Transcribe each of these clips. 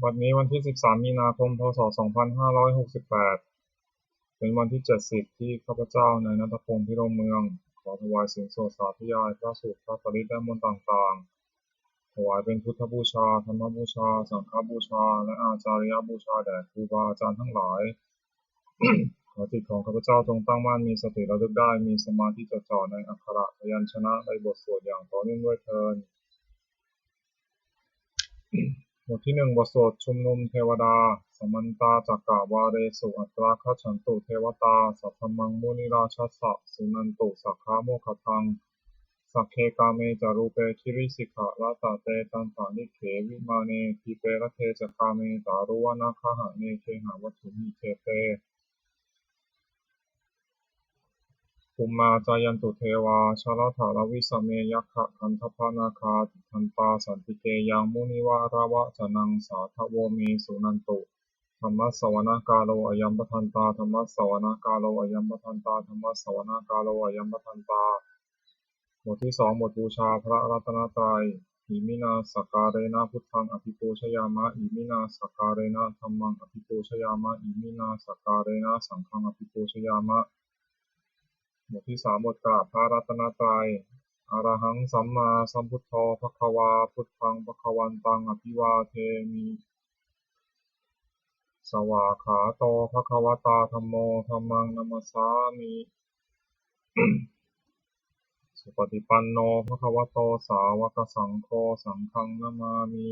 วันนี้วันที่13มีนาคมพศ2568เป็นวันที่70ที่ข้าพเจ้าในณัฐพงษ์พิรมเมืองขอถวายสินสวดสาธยายพระสูตรพระปริตรและมนต์ต่างๆถวายเป็นพุทธบูชาธรรมบูชาสังฆบูชาและอาจาริยบูชาแด่ครูบาอาจารย์ทั้งหลาย ขอจิตของข้าพเจ้าจงตั้งมั่นมีสติระลึกได้มีสมาธิจดจ่อในอักขระพยัญชนะในบทสวดอย่างต่อเนื่องด้วยเทิน บทที่1บทสวดชุมนุมเทวดาสมันตาจักกาวาเรสุอัตราคัจฉันตุเทวตาสัพพมังมุนิราชัสสะสุนันตุสักขาโมคคทังสักเคกาเมจารุเปคิริสิกะละตะเตตันตานิเขวิมาเนทีเประเทจคาเมตารุวนาคหะเนเคหะวัตถุมิเทเตภูมิมาจายันตุเทวาชาลถาลวิสเมยัคคะคันทพนาคาทันตาสันติเกยังมุนิวาราวะจนังสาทโวเมสุนันตุธรรมสสวนากาโลอยัมปทันตาธรรมสสวนากาโลอยัมปทันตาธรรมสสวนากาโลอยัมปทันตาบทที่2บทบูชาพระรัตนตรัยอิมินาสการเรนะพุทธังอภิปูชยามะอิมินาสการเรนะธัมมังอภิปูชยามะอิมินาสการเรนะสังฆังอภิปูชยามะบทที่3บทกราบพระรัตนตรัยอรหังสัมมาสัมพุทโธภควาพุทธังภควันตังอภิวาเทมิสวากขาโตภควตาธัมโมธัมมังนัมสสามิสุปฏิปันโนภควโตสาวกสังโฆสังฆังนามามิ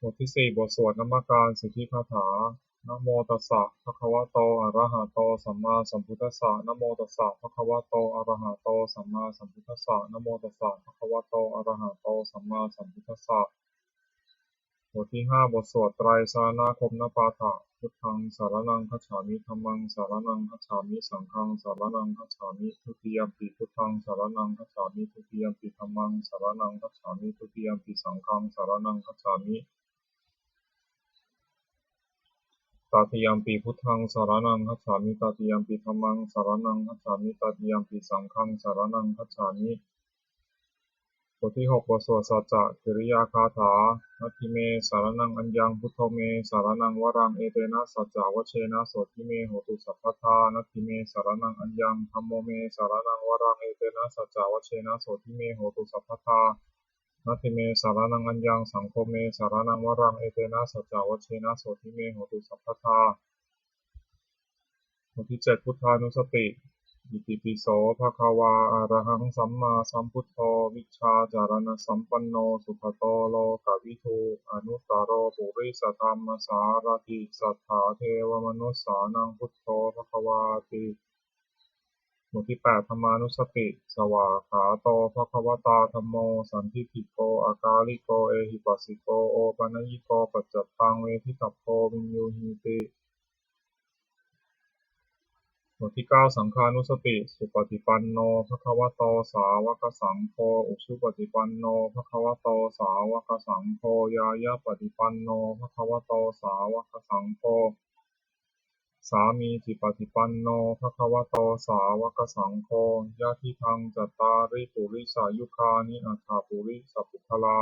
บทที่4บทสวดนมัสการสิทธิคาถานะโมตัสสะภะคะวะโตอะระหะโตสัมมาสัมพุทธัสสะนะโมตัสสะภะคะวะโตอะระหะโตสัมมาสัมพุทธัสสะนะโมตัสสะภะคะวะโตอะระหะโตสัมมาสัมพุทธัสสะบทที่5บทสวดไตรสรณคมนปาฐะพุทธังสารนังคัจฉามิธัมมังสารนังคัจฉามิสังฆังสารนังคัจฉามิทุติยมปิพุทธังสารนังคัจฉามิทุติยมปิธัมมังสารนังคัจฉามิทุติยมปิสังฆังสารนังคัจฉามิตติยัมปิพุทธังสารนังคัจฉามิตติยัมปิธัมมังสารนังคัจฉามิตติยัมปิสังฆังสารนังคัจฉามิบทที่6บทสวดสัจจะกิริยาคาถานัตถิเมสารนังอัญญังพุทโธเมสารนังวรังเอเตนะสัจจาวเชนะโสทิเมโหตุสัพพทานัตถิเมสารนังอัญญังธัมโมเมสารนังวรังเอเตนะสัจจาวเชนะโสทิเมโหตุสัพพทานัตถิเมสารนังอัญญังสังโฆเมสารนังวรังเอเตนะสัจจาวเชนะโสทิเมโหตุสัพพทาบทที่7พุทธานุสติอิติปิโสภะคะวาอะระหังสัมมาสัมพุทโธวิชชาจารณสัมปันโนสุขโตโลกวิทูอนุตตรโรปุริสธรรมสารถิสัทธาเทวมนุสสานังพุทโธภะคะวาติบทที่8ธรรมานุสติสวากขาโตภะคะวตาธัมโมสันทิฏฐิโกอากาลิโกเอหิปัสสิโกโอปัญญิโกปัจจตังเวทิตัพโพวินยูหิติบทที่9สังฆานุสติสุปฏิปันโนภควโตสาวกสังโฆอุชุปฏิปันโนภควโตสาวกสังโฆยายาปฏิปันโนภควโตสาวกสังโฆสามีจิปฏิปันโนภควโตสาวกสังโฆยะทิทังจัตตาริปุริสายุคานิอัฏฐปุริสปุคลา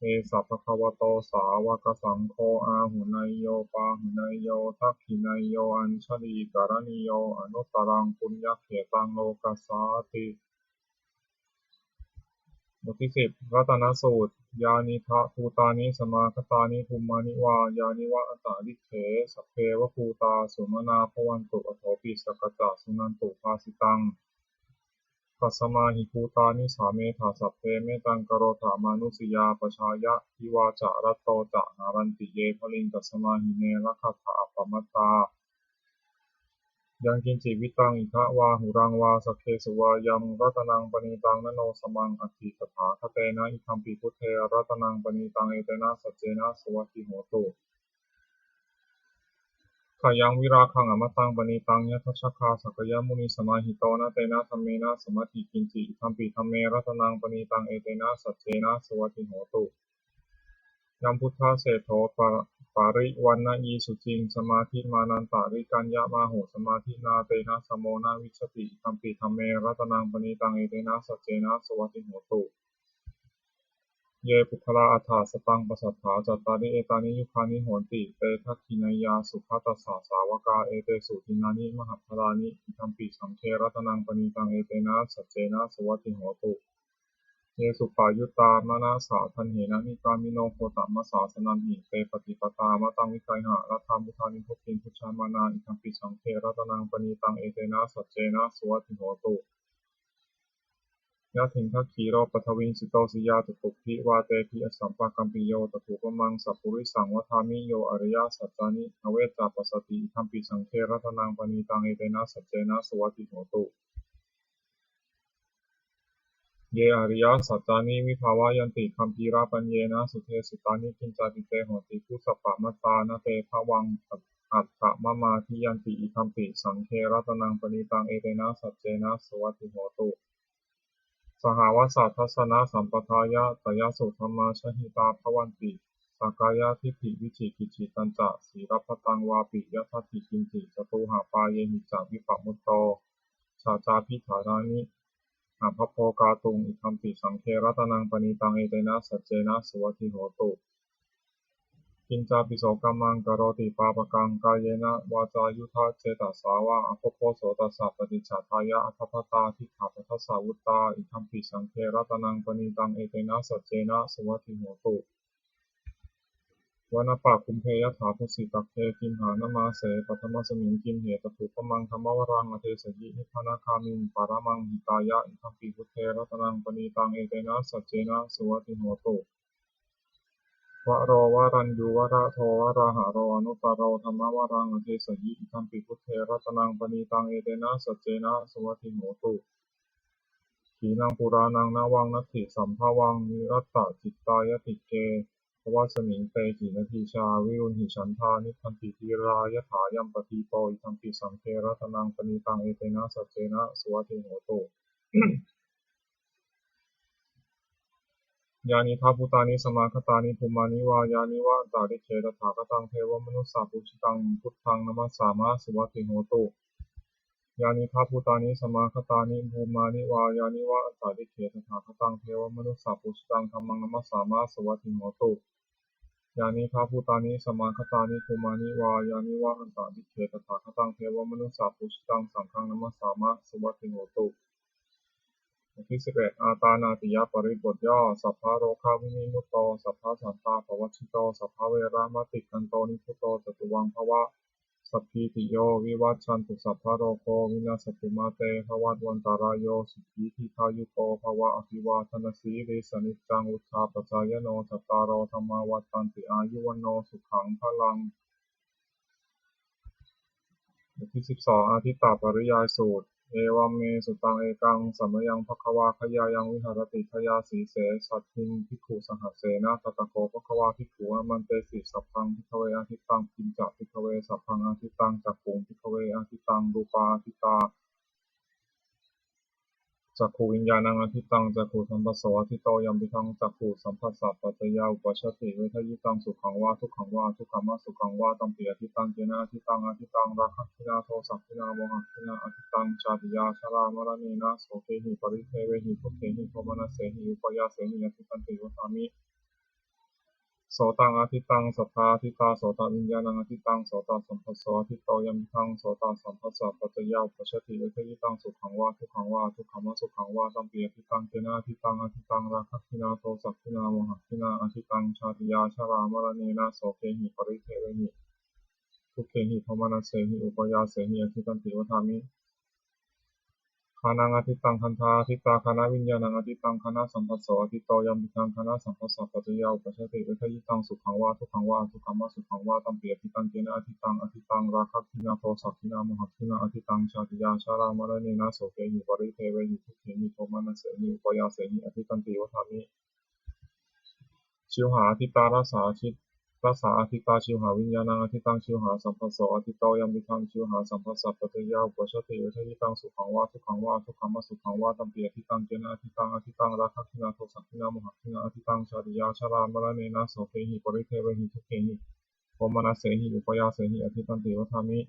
เอสัพพะคะวะโตสาวกสังโฆอาหุนายโยปาหุนายโยทักขินายโยอัญชลีการณิโยอนุตตรังปุญญเขตังโลกัสสาติบทที่10รัตนสูตรยานิทะภูตานิสมาคตานิภูมานิวายานิวะอัตตาลิเขสัพเพวะภูตาสุมนาภวันตุอโถปิสกจาสุนันตุภาสิตังปัสสมาหิภูตานิสาเมธาสัพเพเมตังกโรธามานุสยาปชายะทิวาจารัตโตจะหารันติเยภลิงกัสสมาหิเนละคัตถะอัปปมัตตายังกินจิวิตังอิทะวาหุรังวาสเคสุวายังรัตนังปณิตังนโนสมังอธิตถาคเตนะอิทัมปิพุทเทรัตนังปณิตังเอเตนะสัจเจนะสวัสดิโหตุขายังวิราคังอมตังปณิตังยะทัชฌคาสักยมุนีสมาหิโตนะเตนะธัมเมนะสมัตถิกินจิธัมปิธัมเมรัตนังปณิตังเอเตนะสัจเจนะสวัสดิโหตุยัมพุทธะเศโธปาริวันนะยีสุจิงสมาธิมานันตาริกัญญามาโหสมาธินาเตนะสมโมนาวิชติธัมปิธัมเมรัตนังปณิตังเอเตนะสัจเจนะสวัสดิโหตุ เยปุคละอัฏฐสตังปัสสัทธาจัตตาริเอตานิยุคานิโหนติเตทัคขินายาสุขตัสสะสาวกาเอเตสุทินานิมหัพพลานิอิทัมปิสังเครัตนังปณิตังเอเตนะสัจเจนะสวัสติโหตุเยสุปายุตตามนาสาทันเหนะนิกามิโนโคตมัสสาสนันหิเตปฏิปตามะตังวิกัยหะรัตถามุทานิพุทธิพุทธามานาอิทัมปิสังเครัตนังปณิตังเอเตนะสัจเจนะสวัสติโหตุยะถินทัคคีโรปัทวินสิโตสิยาตุตุภิวาเตภิอสสัมปะกัมปิโยตถุปมังสัพพุริสังวทามิโยอริยสัจจานิอเวจจาปัสสติอิทัมปิสังเครัตนังปณิตังเอเตนะสัจเจนะสวัสติโหตุเยอริยสัจจานิวิภาวายันติคัมภีราปัญเยนะสุเทสิตานิกิญจาติเตโหติผู้สัพพะมัตตานะเตภวังอัตถะมะมาทิยันติอิทัมปิสังเครัตนังปณิตังเอเตนะสัจเจนะสวัสติโหตุสหวสัทธัสสนะสัมปทายะตยสุธรรมาชหิตาภวันติสักกายะทิฏฐิวิจิกิจฉิตัญจะสีรัพพตังวาปิยทัตถิกินจิจตุหาปาเยหิจาวิปัมมุตโตชาจาพิธารานิอาภพโภกาตุงอิทัมปิสังเครัตนังปณิตังเอเตนะสัจเจนะสวัสติโหตุกินจาปิโสกัมมังกโรติปาปกังกายเยนะวาจายุทธะเจตสาวะอภพโพโสตัสสะปฏิจจทายะอภพตาทิฏฐาปัสสาวุตตาอิทัมปิสังเครัตนังปณิตังเอเตนะสัจเจนะสวัสติโหตุวนปะคุมเพยถาภุสิตักเทกิมหานมาเสปัทมสมิงกิมเหตถุปมังธรรมวรังอเทสยินิพพานาคามิงปารมังหิตายะอิทัมปิพุทเทรัตนังปณิตังเอเตนะสัจเจนะสวัสติโหตุวโรวรัญญูวระโทวราหะโรอนุตตโรธรรมวรังอเทสยิอิทัมปิพุทเทรัตนังปณิตังเอเตนะสัจเจนะสวัสติโหตุขีนังปุรานังนาวังนัตถิสัมภวังนิรัตตจิตตายติเกภวสมิงเตขีนทีชาวิรุณหิฉันทานิคันติทีรายถายัมปติโตอิทัมปิสังเครัตนังปณิตังเอเตนะสัจเจนะสวัสติโหตุยานิทัพพุตานิสมาคตานิภูมานิวายานิวะตาริเขตถาคตังเทวมนุสสาปุชิตังพุทธังนมัสสามะสวัสติโหตุยานิทัพพุตานิสมาคตานิภูมานิวายานิวะตาริเขตถาคตังเทวมนุสสาปุชิตังธัมมังนมัสสามะสวัสติโหตุยานิทัพพุตานิสมาคตานิภูมานิวายานิวะตาริเขตถาคตังเทวมนุสสาปุชิตังสังฆังนมัสสามะสวัสติโหตุที่11อาตานาติยปริบทย่อสัพพะโรคาวินิมุตโตสัพพะสันตาภวัชชิโตสัพพะเวรามติกันโตนิพุตโตจตุวังภวะสัพพิติโยวิวัชชันตุสัพพะโรโควินาศตุมาเตภวัตวันตารายโยสุขีทีคายุโตภวะอภิวาทนาสีริสนิจจังอุทธาปจายโนจัตตารโอธรรมาวัฏตันติอายุวันโนสุขังพลังที่12อาทิตตปริยายสูตรเอวัมเมสุตังเอกังสัมมยังภควาขยายังวิหารติขยาสีเสสัตถิงภิกขุสหเสนะตตะโกภควาภิกขุอมันเตสิสัพพังภิกขเวอาทิตังกินจะภิกขเวสัพพังอาทิตังจักขุงภิกขเวอาทิตังรูปาอาทิตาจักขูวิญญาณังอธิตังจักขูสัมปัสสะอธิโตยัมปิทังจักขูสัมผัสสะปัจจยาอุปชติเวทยิตังสุขังวาทุกขังวาทุกขมะสุขังวาตัมปิอธิตังเจนะอธิตังอธิตังราคะทินาโทสักทินาโมหะทินาอธิตังชาติยาชรามรณะนะโสเกหิปริเทเวหิทุกเขหิโทมนัสเสหิอุปยาเสหิอธิตันติวสามิโสตังอธิตังสัทธาทิตาโสตวิญญาณังอธิตังโสตสัมผัสสะอธิโตยัมทังโสตสัมผัสสะปัจจยาอุปชติเวทยิตังสุขังวาทุกขังวาทุกขมะสุขังวาตัมปีอธิตังเจนะอธิตังอธิตังราคะทินาโทสักทินาโมหะทินาอธิตังชาติยาชรามรณะนะโสเกหิปริเทเวหิทุกเขหิโทมนัสเสหิอุปยาเสหิอธิตันติวธามิคานังอธิตังคันธาอธิตาคณะวิญญาณังอธิตังคณะสัมปัสสะอธิโตยัมปิตังคณะสัมปัสสะปัจจยาอุปชติเวทยิตังสุขังวาทุกขังวาทุกขมะสุขังวาตัมปีอธิตังเจนะอธิตังอธิตังราคะทินาโทสักทินาโมหะทินาอธิตังชาติยาชารามรณะนะโสเกหิปริเทเวหิทุกเขหิโทมนัสเสหิอุปยาเสหิอธิตันติวธามิ ชิวหาอธิตารัสสาอธิตาชิวหาวิญญาณังอธิตังชิวหาสัมปัสสะอธิโตยัมปิทังชิวหาสัมปัสสะปัจจยาอุปชติเวทยิตังสุขังวาทุกขังวาทุกขมะสุขังวาตัมปีอธิตังเจนะอธิตังอธิตังราคะทินาโทสักทินาโมหะทินาอธิตังชาติยาชรามรณะนะโสเภหิปริเทเวหิทุกเขหิโทมนัสเสหิอุปยาเสหิอธิตันติวธามิ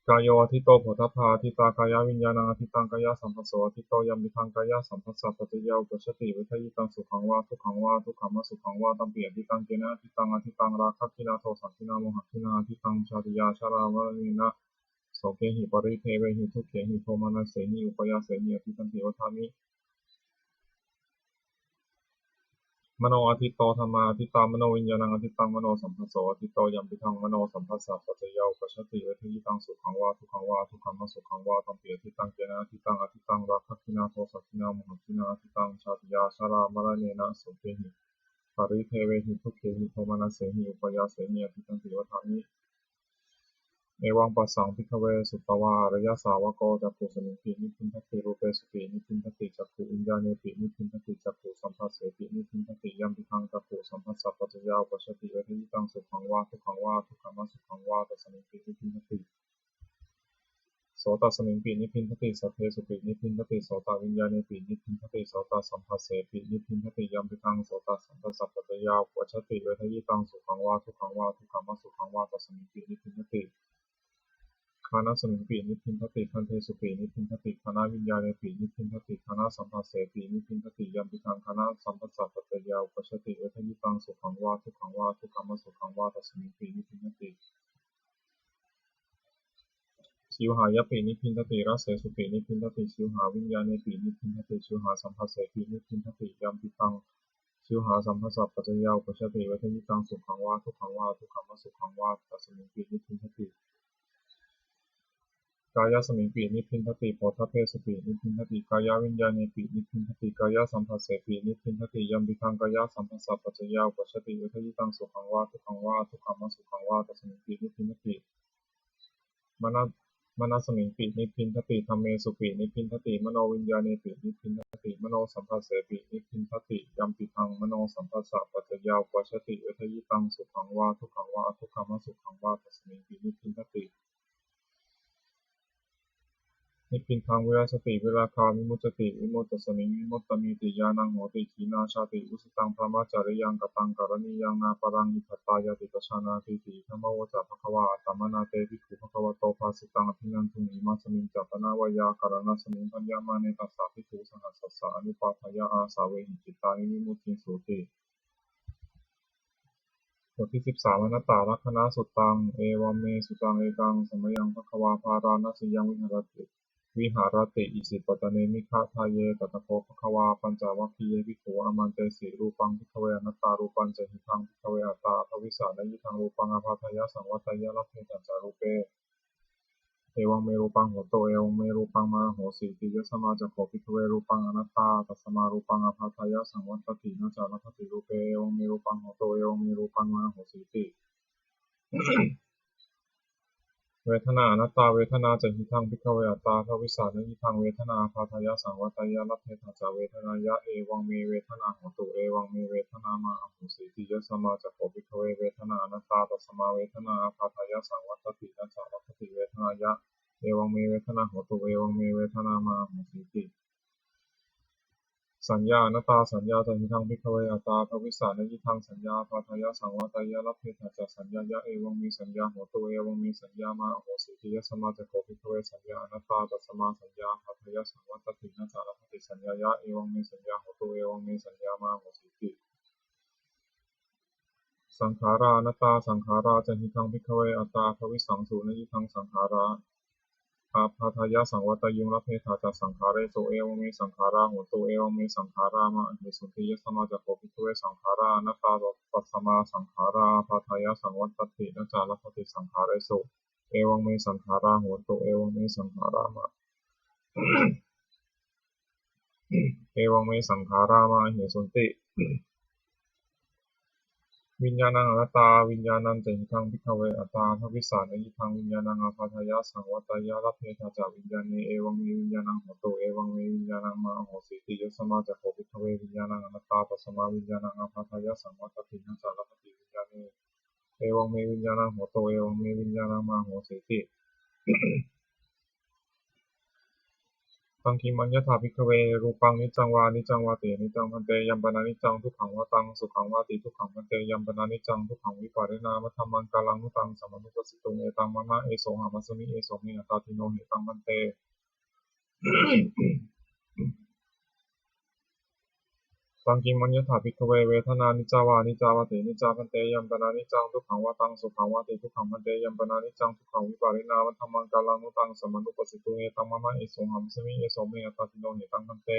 กายโยอธิโตโผฏฐัพพะอธิตากายวิญญาณังอธิตังกายสัมปัสโสอธิโตยัมปิทังกายสัมปัสสะปัจจยาอุปชฌติเวทยิตังสุขังวาทุกขังวาทุกขมสุขังวาตัมปิอธิตังเกนะอธิตังราคะคินาโทสักขินาโมหคินาอธิตังชาติยาชรามรณีนะโสเกหิปริเทเวหิทุกเขหิโทมานัสเสหิอุปยาเสหิอธิตังเทวทามิมโนอธิโตธรรมาอธิตามโนวิญญาณังอธิตังมโนสัมปัสโสอธิโตยัมปิทังมโนสัมปัสสะปัจจยาอุปชฌติเวทยิตังสุขังวาทุกขังวาทุกขมสุขังวาตัมปิอธิตังเกนะอธิตังราคะคินาโทสักขินาโมหคินาอธิตังชาติยาชรามรณีนะโสเกหิปริเทเวหิทุกเขหิโทมานัสเสหิอุปยาเสหิอธิตังเทวทามิเอวังปัสสังภิกขเวสุตตวาอริยสาวกโกจักขุสมิงปินิพพินทติรูเปสุตินิพพินทติจักขุวิญญาเนปินิพพินทติจักขุสัมผัสเสตินิพพินทติยัมปิทังจักขุสัมผัสสะปัจจยาอุปชฌติเวทยิตังสุขังวาทุกขังวาทุกขมสุขังวาตัสมิงปินิพพินทติโสตัสมิงปินิพพินทติสัทเทสุปินิพพินทติโสตวิญญาเนปินิพพินทติโสตสัมผัสเสปินิพพินทติยัมปิทังโสตสัมผัสสะปัจจยาอุปชฌติเวทยิตังสุขังวาทุกขังวาทุกขมสุขังวาตัสมิงปินิพพินทติคานะสมิงปีนิพพินทติคันเทสุปีนิพพินทติคณะวิญญาณปีนิพพินทติคณะสัมภัสเสปีนิพพินทติยัมปิทังคณะสัมภัสสะปัจจยาอุปชฌติเวทยิตังสุขังวาทุกขังวาทุกขมสุขังวาตัสมิงปีนิพพินทติชิวหายปีนิพพินทติรัสเสสุปีนิพพินทติชิวหาวิญญาณปีนิพพินทติชิวหาสัมภัสเสปีนิพพินทติยัมปิทังชิวหาสัมภัสสะปัจจยาอุปชฌติเวทยิตังสุขังวาทุกขังวาทุกขมสุขังวาตัสมิงปีนิพพินทติกายสมิงปีนิพพินทติโพธเพสปีนิพพินทติกายวิญญาณปีนิพพินทติกายสัมผัสเสปีนิพพินทติยัมปิทังกายสัมผัสสะปัจจยาอุปชฌติเวทยิตังสุขังวาทุกขังวาทุกขมสุขังวาตัสมิงปีนิพพินทติมนะสมิงปีนิพพินทติธัมเมสุปีนิพพินทติมโนวิญญาณปีนิพพินทติมโนสัมผัสเสปีนิพพินทติยัมปิทังมโนสัมผัสสะปัจจยาอุปชฌติเวทยิตังสุขังวาทุกขังวาทุกขมสุขังวาตัสมิงปีนิพพินทตินิพพินทังเวรสติเวราคาวิมุตติวิมุตตสมิงวิมุตตมิติญาณังโหติขีนาชาติอุสิตังพระมัจจริยังกตังกรณียังนาปรังอิทัตตายติกชานาติติธรรมวจาภควาอัตตมนาเตภิกขุภควโตภาสิตังอภินันทุอิมัสมิงจัปนาวายาการณสมิงปัญญามาเนตัสสะภิกขุสหัสสะอนุปัฏฐายาอาสาเวหิจิตตานิวิมุตติสุติบทที่13อนัตตลักขณสุตตังเอวัมเมสุตังเอกังสมยังภควาภาราณสิยังวิหารติอิสิปตเนมิฆะทาเยตถะโคภควาปัญจวัคคีเยภิกขุอมันเตสิรูปังภิกขเวอนัตตารูปัญจหิทังภิกขเวอัตตาภวิสสะนยิทังรูปังอภาทายะสังวัตยะลัพเพตัจจารูเปเอวังเมรูปังโหโตเอวังเมรูปังมโหสีติยสมาจักโขภิกขเวรูปังอนัตตาตัสมารูปังอภาทายะสังวัตตินะจารัพติรูเปเอวังเมรูปังโหโตเอวังเมรูปังมโหสีติเวทนาอนัตตาเวทนาจะหิทังภิกขเวอัตตาภวิสสะนหิทังเวทนาภาทายะสังวัตยะลัพเพทัจจาเวทนายะเอวังเมเวทนาโหตุเอวังเมเวทนามาอโหสีติยสมาจักโขภิกขเวเวทนาอนัตตาตัสมาเวทนาภาทายะสังวัตตินะจารัพติเวทนายะเอวังเมเวทนาโหตุเอวังเมเวทนามาอโหสีติสัญญาอนัตตาสัญญาจะหิทังภิกขเวอัตตาภวิสสะนหิทังสัญญาภาทายะสังวัตยะลัพเพทัจจสัญญายะเอวังมีสัญญาโหตุเอวังมีสัญญามาอโหสิทิยสมาจักโขภิกขเวสัญญาอนัตตาตัสมาสัญญาภาทายะสังวัตตินะจารพติสัญญายะเอวังมีสัญญาโหตุเอวังมีสัญญามาอโหสิติสังขาราอนัตตาสังขาราจะหิทังภิกขเวอัตตาภวิสังสุนหิทังสังขาราอาภาทายะสังวัตยุงละเพทาจัสังขาเรโสเอวเมสังขาราโหตุเอวเมสังขารามาเหสุติยสมาจักโขภิกขเวสังขารานัตตาตัสมาสังขาราภาทายะสังวัตตินะจารพติสังขาเรโสเอวังเมสังขาราโหตุเอวังเมสังขารามาเอวังเมสังขารามาเหสุติวิญญาณังอนัตตาวิญญาณังจะหิทังภิกขเวอัตตาภวิสสะนหิทังวิญญาณังอาภาทายะสังวัตยะลัพเพทัจจวิญญาณีเอวังเมวิญญาณังโหตุเอวังเมวิญญาณังมาโหสิติยสมาจักโขภิกขเววิญญาณังอนัตตาปัสมาวิญญาณังอาภาทายะสังวัตตินะจารพติวิญญาณีเอวังเมวิญญาณังโหตุเอวังเมวิญญาณังมาโหสิติ ตังคิมัญญถาภิกขเวรูปังนิจจังวานิจจังวาตินิจจังพันเตยัมปนานิจจังทุกขังวาตังสุขังวาติทุกขังพันเตยัมปนานิจจังทุกขังวิปาริณามะธัมมังกาลังนุตังสัมมานุปัสสิตุงเอตังมะมะเอโสหามัสมิเอโสเมตตาติโนเหตังพันเตตังกิมัญญถาภิกขเวเวทนานิจจาวานิจจาวตินิจจาพันเตยัมปนานิจจังทุกขังวาตังสุขังวาติทุกขังพันเตยัมปนานิจจังทุกขังวิปาริณามะธัมมังกาลังนุตังสัมมานุปัสสิตุงเอตังมะมะเอโสหามัสมิเอโสเมตตาติโนเหตังพันเต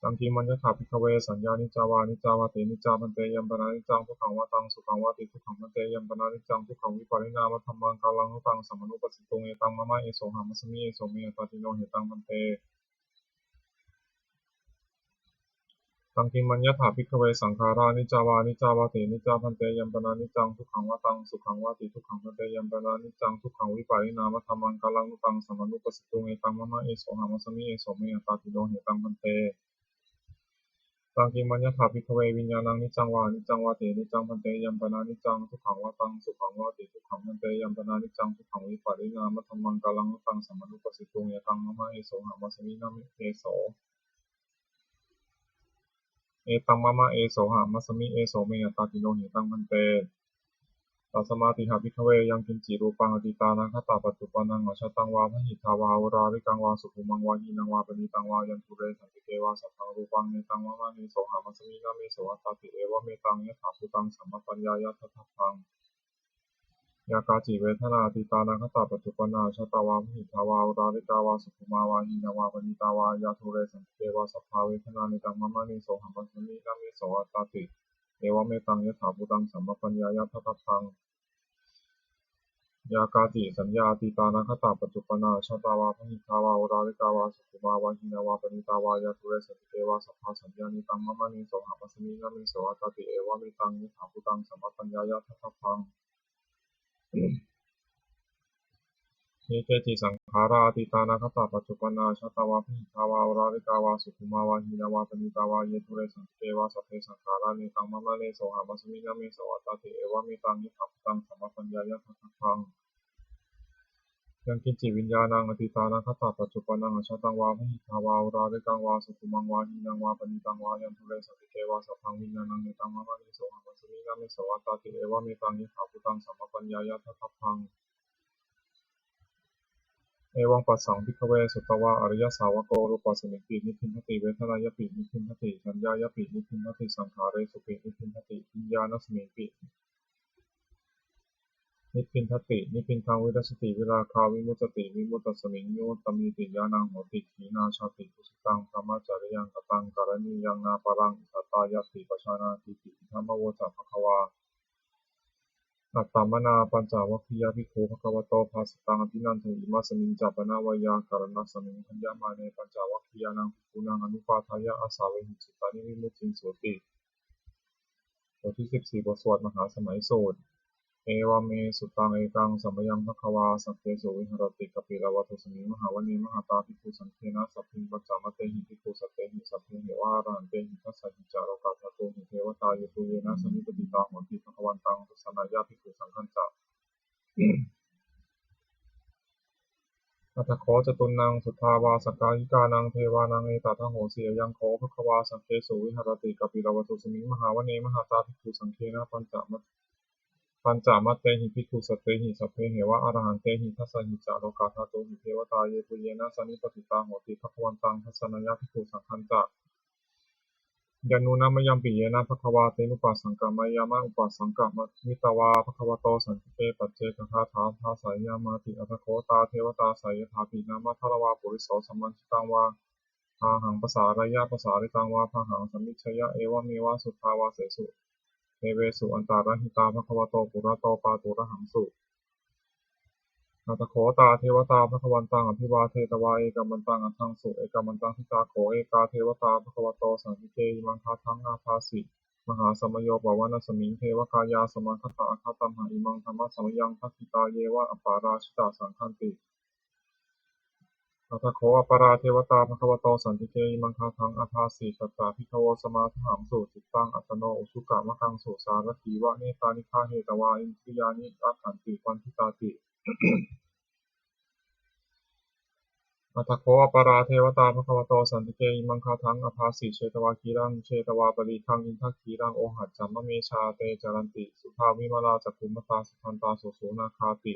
ตังคีมัญญถาภิกขเวสัญญานิจจาวานิจจาวตินิจจาพันเตยัมปนานิจจังทุกขังวาตังสุขังวาติทุกขังพันเตยัมปนานิจจังทุกขังวิปาริณามะธัมมังกาลังนุตังสัมมานุปัสสิตุงเอตังมะมะเอโสหามัสมิเอโสเมตตาติโนเหตังพันเตตังคีมัญญถาภิกขเวสังขารานิจจาวานิจจาวตินิจจาพันเตยัมปนานิจจังทุกขังวาตังสุขังวาติทุกขังพันเตยัมปนานิจจังทุกขังวิปาริณามะธัมมังกาลังนุตังสัมมานุปัสสิตุงเอตังมะมะเอโสหามัสมิเอโสเมตตาติโนเหตังพันเตตังกิมัญญถาภิกขเววิญญาณังนิจจังวานิจจังวาตินิจจังพันเตยัมปนานิจจังทุกขังวาตังสุขังวาติทุกขังพันเตยัมปนานิจจังทุกขังวิปาริณามะธัมมังกาลังนุตังสัมมานุปัสสิตุงเอตังมะมะเอโสหามัสมินะมิเอโสเอตังมะมะเอโสหามัสมิเอโสเมตตาติโนหิตังพันเตตัสมาติหาภิกขเวยังกินจิรูปังอติตานังคตาปัจจุปนังอชตังวาพหิทาวาวราริกังวาสุขุมังวาหีนังวาปณิตังวายันตุเรสันติเกวาสัพพังรูปังเนตังมะมะเนโสหามัสมินะเมโสอัตตติเอวะเมตังยะถาภูตังสัมมปัญญายะทัตถังยากาจิเวทนาอติตานังคตาปัจจุปนาชตาวาพหิทาวาวราริกาวาสุขุมาวาหีนังวาปณิตาวายาทุเรสันติเกวาสัพพาเวทนาเนตังมะมะเนโสหามัสมินะเมโสอัตตติเอวะเมตังยะถาภูตังสัมมปัญญายะทัตถังยากาติสัญญาติตานังคตาปัจจุปนาชตาวาพหิทาวาวราริกาวาสุขุมาวาหินาวาปณิตาวายาทุเรสันติเกวาสัพพะสัญญานิตังมะมะนิโสหามัสมินะมิโสอัตติเอวะเมตังยิถาภูตังสัมมปัญญายะทัพพังนิเกติสังขาราติตานังคตาปัจจุปนาชตาวาพหิทาวาวราริกาวาสุขุมาวาหินาวาปณิตาวายาทุเรสันติเกวาสัพเพสังขารานิตังมะมะนิโสหามัสมินะมิโสอัตติเอวะเมตังยิถาภูตังสัมมปัญญายะทัพพังยังกินจิวิญญาณังอติตานังคตาปัจจุปนังอชตังวาพหิทาวาวราริกังวาสุขุมังวาหีนังวาปณิตังวายันทุเรสันติเกวาสัพพังวิญญาณังเนตังมะมะนิโสหะมัสมินะมิโสอัตตติเอวะเมตังยิถาภูตังสัมมปัญญายะทัพพังเอวังปัสสังภิกขเวสุตตวาอริยสาวโกรูปัสสมิปินิพพินทติเวทนายปินิพพินทติสัญญายปินิพพินทติสังขารเรสุปินิพพินทติวิญญาณสมิปินิพพินทตินิพพินทังวิรัสติวิราคาวิมุตติวิมุตตสมิงโยตมีติญาณังโหติขีนาชาติปุสิตังธรรมจาริยังกตังการณียังนาปรังอิทัตตายติปชานาติติธรรมโวจักภควาอัตตมนาปัญจวัคคียภิกขุภควโตภาสตังอภินันทอิมัสมิงจัปนาวายาการณสมิงทัญญามาเนปัญจวัคคียานังภิกขุนังอนุปาทายะอาสาเวหิสุตานิวิมุตติงโสติบทที่14บทสวดมหาสมัยสูตรเอวเมสุตังเอกังสัมมยังภควาสัพเพสุวิหรติกปิลวัตถุสมิงมหาวเนมหาตาภิกขุสังฆนาสัพพิงปัจจามเตหิภิกขุสัพเพหิสัพเพหิวารันเตหิทัสสะหิจารกาทโตหิเทวตายตุเยนะสมิปติตาโหติภควันตังทุสนายาภิกขุสังฆัญจะอัตถโคจตุนังสุทธาวาสกายิกานังเทวานังเอตัทโหสียังโคภควาสัพเพสุวิหรติกปิลวัตถุสมิงมหาวเนมหาตาภิกขุสังฆนาปัญจมัตเตหิภิกขุสัตเตหิสัพเพเหวะอรหันเตหิทัสสะหิจาโลกาธาโตหิเทวตาเยปุเยนะสันนิปติตาโหติภควันตังทัสสนายาภิกขุสังฆัญจะยานุนามยัมปิเยนะภควาเตนุปัสสังกามายามะอุปัสสังกามมิตวาภควโตสันติเตปัจเจกคาถาภาสายามาติอัตโคตาเทวตาสายถาปินามาทรวาปุริโสสัมมันชิตังวาพาหังภาษารายะภาษาริตังวาพาหังสัมมิชยะเอวะเมวะสุทธาวาเสสุเทเวสุอันตารหิตาภควโตปุระโตปาตุระหังสุอัตโขตาเทวตาภควันตังอภิวาเทตวาเอกมันตังอัตถังสุเอกมันตังทิตาโขเอกาเทวตาภควโตสันติเกอิมังคาทังอาภาสิมหาสมโยปวานสมิงเทวกายาสมังคตาอาคาตัมหาอิมังธรรมะสมยังทักขิตาเยวะอปาราชิตาสังคันติอัตโขอปาราเทวตาภควโตสันติเกอิมังคาทังอาภาสิตัตตาภิกขโวสมาทหังสุจิตตังอัตโนอุชุกะมะกังสุสารถีวะเนตานิฆาเหตวาอินทริยานิรักขันติปันทิตาติ อัตถโคอปราเทวตาภควโตสันติเกอิมังคาทังอภาสีเชตวาคีรังเชตวาปรีคังอินทักขีรังโอหัจจัมมะเมชาเตจรันติสุภาวิมลาจักขุมตาสุขันตาโสโสนาคาติ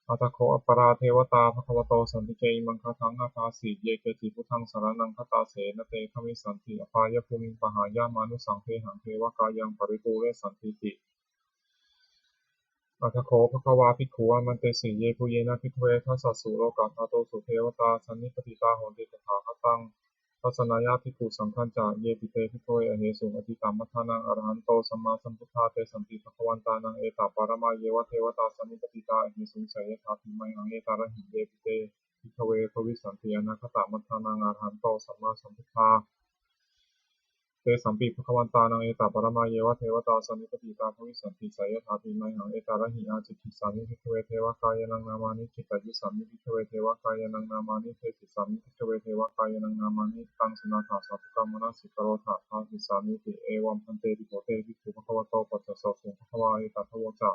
อัตถโคอปราเทวตาภควโตสันติเกอิมังคาทังอภาสีเยเกจิพุทธังสารนังคตาเสนเตขมิสันติอปายภูมิปหายามานุสังเทหังเทวกายังปริปูเรสันติติอัตถโคภควาภิกขุอามันเตสีเยปุเยนะภิกขเวทัสสะสุโลกาธาโตสุเทวตาสันนิปติตาโหติตถาคตังทัศนายาภิกขุสังฆัญจาเยปิเตภิกขเวอเหสุงอธิตามัฏฐานังอรหันโตสัมมาสัมพุทธาเตสันติภควันตานังเอตาปารมาเยวะเทวตาสันนิปติตาอเหสุงไสยถาภิมัยหังเอตาระหิเยปิเตภิกขเวภวิสันติอนาคตมัฏฐานังอรหันโตสัมมาสัมพุทธาเตสัมปิภควันตานังเอตาปรมาเยวะเทวตาสันนิปติตาภวิสันติไสยถาภิมัยหังเอตาระหิอาจิกิสามิภิกขเวเทวกายนังนามานิจิตตยุสามิภิกขเวเทวกายนังนามานิเทศิสามิภิกขเวเทวกายนังนามานิตังสนาถาสาธุกรรมนาสิกโรธาทาสิสามิติเอวัมพันเตติโภเตภิกขุภควโตปัจจสสสุงภควาเอตทโวจา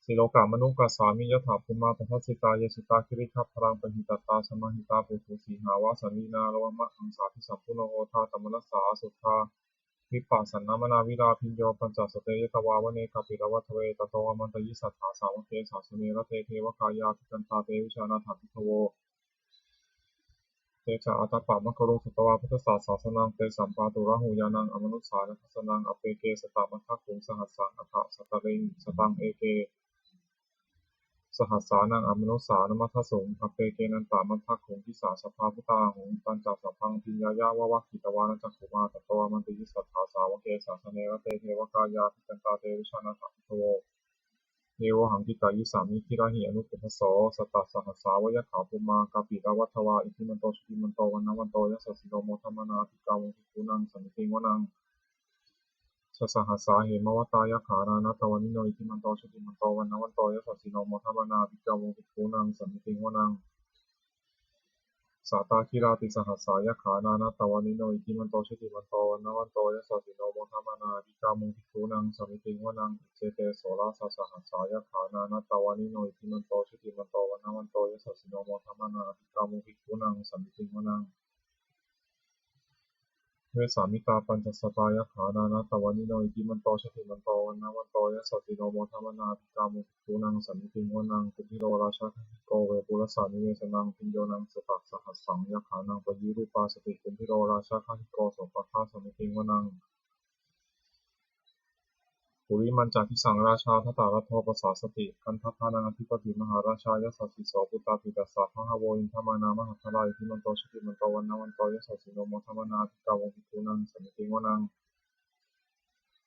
สิโลกามนุกัสสามิยถาภูมาปัสสิตาเยสิตาคิริคัพพลังปหิตตาสมาหิตาปุถุสีหาวาสันลีนาโลมะหังสาธิสัพพุโนโอทาตมนัสสาสุทธาวิปัสสนามนาวิราพิญโยปัญจสเตยตวาวเนกปิรวัตเวตโตอมันตยิสัทธาสาวเกสาสเมระเตเทวกายาภิกันตาเตวิชานาถาภิกขโวเตชะอัตตปะมะกรุงสุตวาพุทธศาสสนังเตสัมปาตุระหูยานังอมนุสสานัสสนังอเปเกสตามัทธักขุงสหัสสังอัฏฐสัตตะเริงสตังเอเกสหัสสานังอมนุสสานมัทธสุงอเปเกนันตามัทธักขุงทิสาสภาพุตาหงปัญจสัพพังพิญญายาวะวะกิตวานัจักขุมาตโตมันติยิสัทธาสาวเกสาสเนระเตเทวกายาภิกันตาเตวิชานาถาภิกขโวเนวหังกิกายิสามิคิราหิอนุปุพโสสตัสสหัสสาวยะขาภูมากาปิรวัฏวาอิทิมันโตชุติมันโตวันนวันโตยะสสสิโนโมทัมมนาภิกาวงภิกขุนังสันติงวนังชสหัสสาเหมวตายะขานานัตวันนิโนอิทิมันโตชุติมันโตวันนวันโตยะสสสิโนโมทัมมนาภิกาวงภิกขุนังสันติงวนังสาตาคิราติสหัสสายะขานานัตวันนิโนอิทิมันโตชุติมันโตวันนวันโตยะสสสิโนโมทัมมนาภิกาวงภิกขุนังสันติงวนังเจเตโสราสสหัสสายะขานานัตวันนิโนอิทิมันโตชุติมันโตวันนวันโตยะสสสิโนโมทัมมนาภิกาวงภิกขุนังสันติงวนังเวสามิตาปัญจสตายะขานานัตวันนิโนอิทิมันโตชุติมันโตวันนวันโตยะสสสิโนโมทัมมนาภิกาวงภิกขุนังสันติงวนังปุถิโรราชาภิโกเวปุรสานิเวสนังพิญโยนังสตัสสหัสสังยะขานังปยิรูปาสติปุถิโรราชาภิโกโสปะทาสันติงวนังปุริมันจาภิสังราชาทัตตารัตโทปสาสติกันทัพพานังอธิปติมหาราชายสัสสิโสปุตตาปิตัสสะพหโวอินทมานามหาทลายทิมันโตชุติมันโตวันนวันโตยะสัสสิโนโมทัมมนาภิกาวงภิกขุนังสันติงวนัง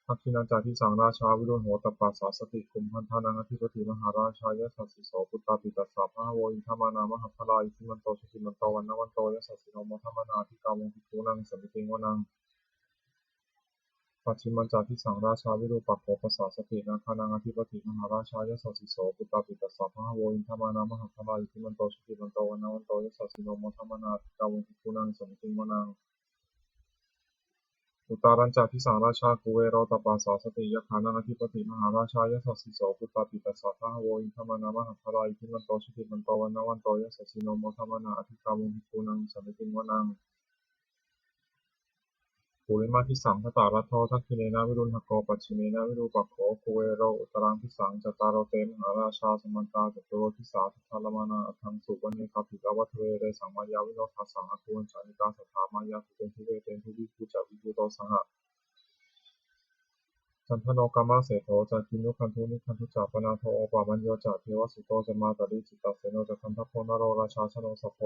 ทักขินันจาภิสังราชาวิรุณโหตปัสสาสติคุมพันธานังอธิปติมหาราชายสัสสิโสปุตตาปิตัสสะพหโวอินทมานามหาทลายทิมันโตชุติมันโตวันนวันโตยะสัสสิโนโมทัมมนาภิกาวงภิกขุนังสันติงวนังปัจฉิมันจาภิสังราชาวิรูปักโขปสาสตินาคานังอธิปติมหาราชายสัสสิโสปุตตาปิตัสสะพหโวอินทมานามหาทลายทิมันโตชุติมันโตวันนวันโตยะสัสสิโนโมทัมมนาภิกาวงภิกขุนังสันติงวนังอุตารัญจาภิสังราชากุเวโรตปัสสาสติยะขานังอธิปติมหาราชายสัสสิโสปุตตาปิตัสสะพหโวอินทมานามหาทลายทิมันโตชุติมันโตวันนวันโตยะสัสสิโนโมทัมมนาภิกาวงภิกขุนังสันติงวนังปุริมาทิสังคตารัตโททักขิเนนะวิรุณหโกปัจฉิเนนะวิรูปักโขกุเวโรอุตรังทิสังจตารโรเตมหาราชาสมันตาจตุโรทิสาทุทธาลมานาอัฏฐังสุวรรณีคาภิกาวัฏเวเรสังมายาวิโนทัสสังอคุวันจานิกาสัทธามายาสุเตนทุเวเตนทุวิภูจาวิภูโตสังหะจันทโนกามะเสโธจักขินุคันธุนิคันธุจาปนาโทโอปามัญโยจะเทวสุโตจะมาตริจิตตเสโนจะคันทโพนโรราชาชโนสโพ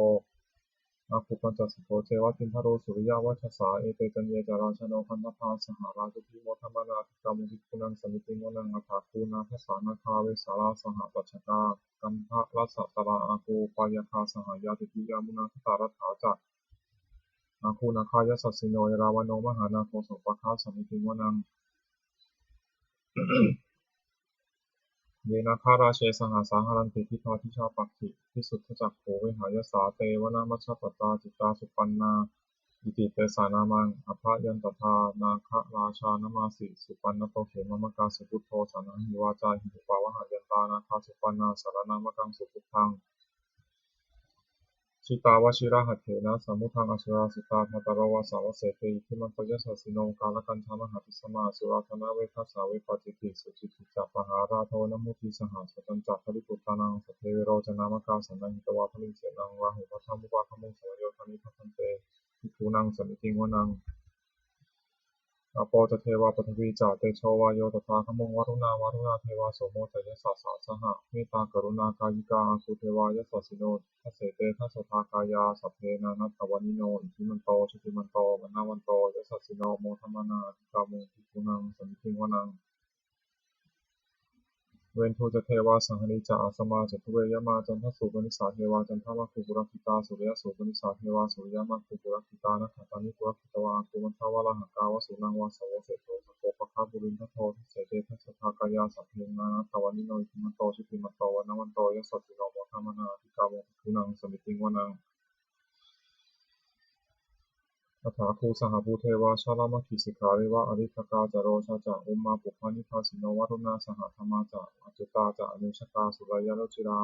อาภูปัญจสิโธเจวะตินทโรสุริยาวัชสาเอเตจันเยจาราชโนคันธพาสหาราจุพิโมทัมนาภิกามุทิคุนังสมิติงวนังอัฏฐาคูนาภาษานาคาเวสาราสหปัจจกากัมภะรัสสะตระอาคูปายคาสหายาติปิยามุนาคตารัฐาจักอาคูนาคายสัสสิโนยราวโนมหานาโคสปะคาสมิติงวนังเยนะคาราเชสหาสาหารันติทิพาทิชาปักขิพิสุทธจักโขเวหายสาเตวนามัชฌปตาจิตตาสุปันนาอิติเตสานามังอภยันตถานาคราชานมาสิสุปันนโตเขมมกาสุพุทโธสานังหิวาจาหิปุปาวหายันตานาคาสุปันนาสารนามกังสุพุทธัง ชิตาวชิระหัตเถนะสมุทังอสุราสิตาภัตตรวาสาวเสเตอิทิมันตยสัสสิโนกาลกันธามหาปิสมาสุราธนาเวทัสสาวิปัจจิติสุจิติจัปปหาราโทนมุทิสหสตัญจักขริปุตตานังสเทวิโรจนามกาสันนังหิตวาพลิเสนังวาหุพัทธมุปาขมุงสมโยธานิทัพพันเตภิกขุนังสมิติงวนังอโปจเทวาปฐวีจาเตโชวายโยตถาคมงวรุณเทวาโสโมจยสัสสะสหเมตตากรุณากายิกาอาคุเทวายสัสสิโนทัสเสเตทัสสทากายาสัพเพนานัตตวานิโนอิทิมันโตชุติมันโตมนาวันโตยสัสสิโนโมทัมมานาทิกามุภิกขุนังสมิติงวนังเวนทูจะเทวาสังหริจาอาสมาจตุเวยมาจันทสุปนิสาเทวาจันทมัคคุปุรคิตาสุริยสุปนิสาเทวาสุริยมัคคุปุรคิตานะขัตตานิปุรคิตวาอาคุมันทวาลหังกาวสุนังวาสวเสโตสโคปะคาบุรินทโททัสเสเตทัสสทากายาสัพเพนานัตตวานิโนอิทิมันโตชุติมันโตวันนวันโตยสัสสิโนโมทัมมานาทิกามุภิกขุนังสมิติงวนังตถาคูสหภูเทวาชาลามคิสิกขาเรวะอริทกาจโรชาจะอุมมาปุพพานิพาสิโนวรุณาสหธรรมาจะอจุตาจะอนุชกาสุรายโรจิรา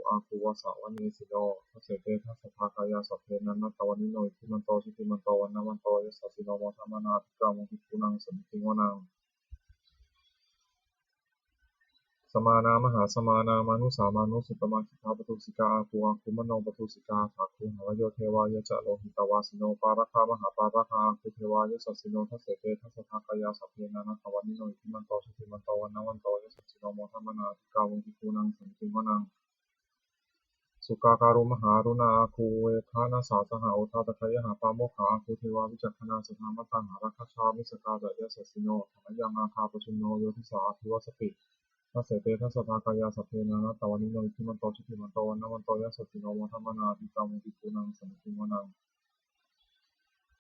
อาคูวสาวเนสิโนทัสเสเตทัสสะภากายาสัพเพนันนัตตวานิโนอิทิมันโตชุติมันโตวันนวันโตยสัสสิโนโมทัมมานาภิกขามุภิกขุนังสมิติงวนังสมานามหาสมานามานุสามานุสุตมาคิทาปทุสิกาอาคูมโนปทุสิกาถาคูหะโยเทวายะจะโลหิตวาสิโนปาราคามหาปาราคาอาคูเทวายะสัสสิโนทัสเสเตทัสสะทากายาสัพเพนานัตตวานิโนอิทิมันโตชุติมันโตวันนวันโตยสัสสิโนโมทัมมานาภิกขามุภิกขุนังสมิติงวนังสุกาการุมหารุณาอาคูเวทานาสาสหโอทาตะคยหาปาโมขาอาคูเทวาวิจักขณาสถามตังหาราคชามิสกาจะยะสัสสิโนธรรมยังอาคาปชุนโนโยทิสาอภิวัสติทัสเสเตทัสสะทากายาสัพเพนานัตตวานิโนอิทิมันโตชุติมันโตวันนวันโตยสัสสิโนโมทัมมานาภิกขามุภิกขุนังสมิติงวนัง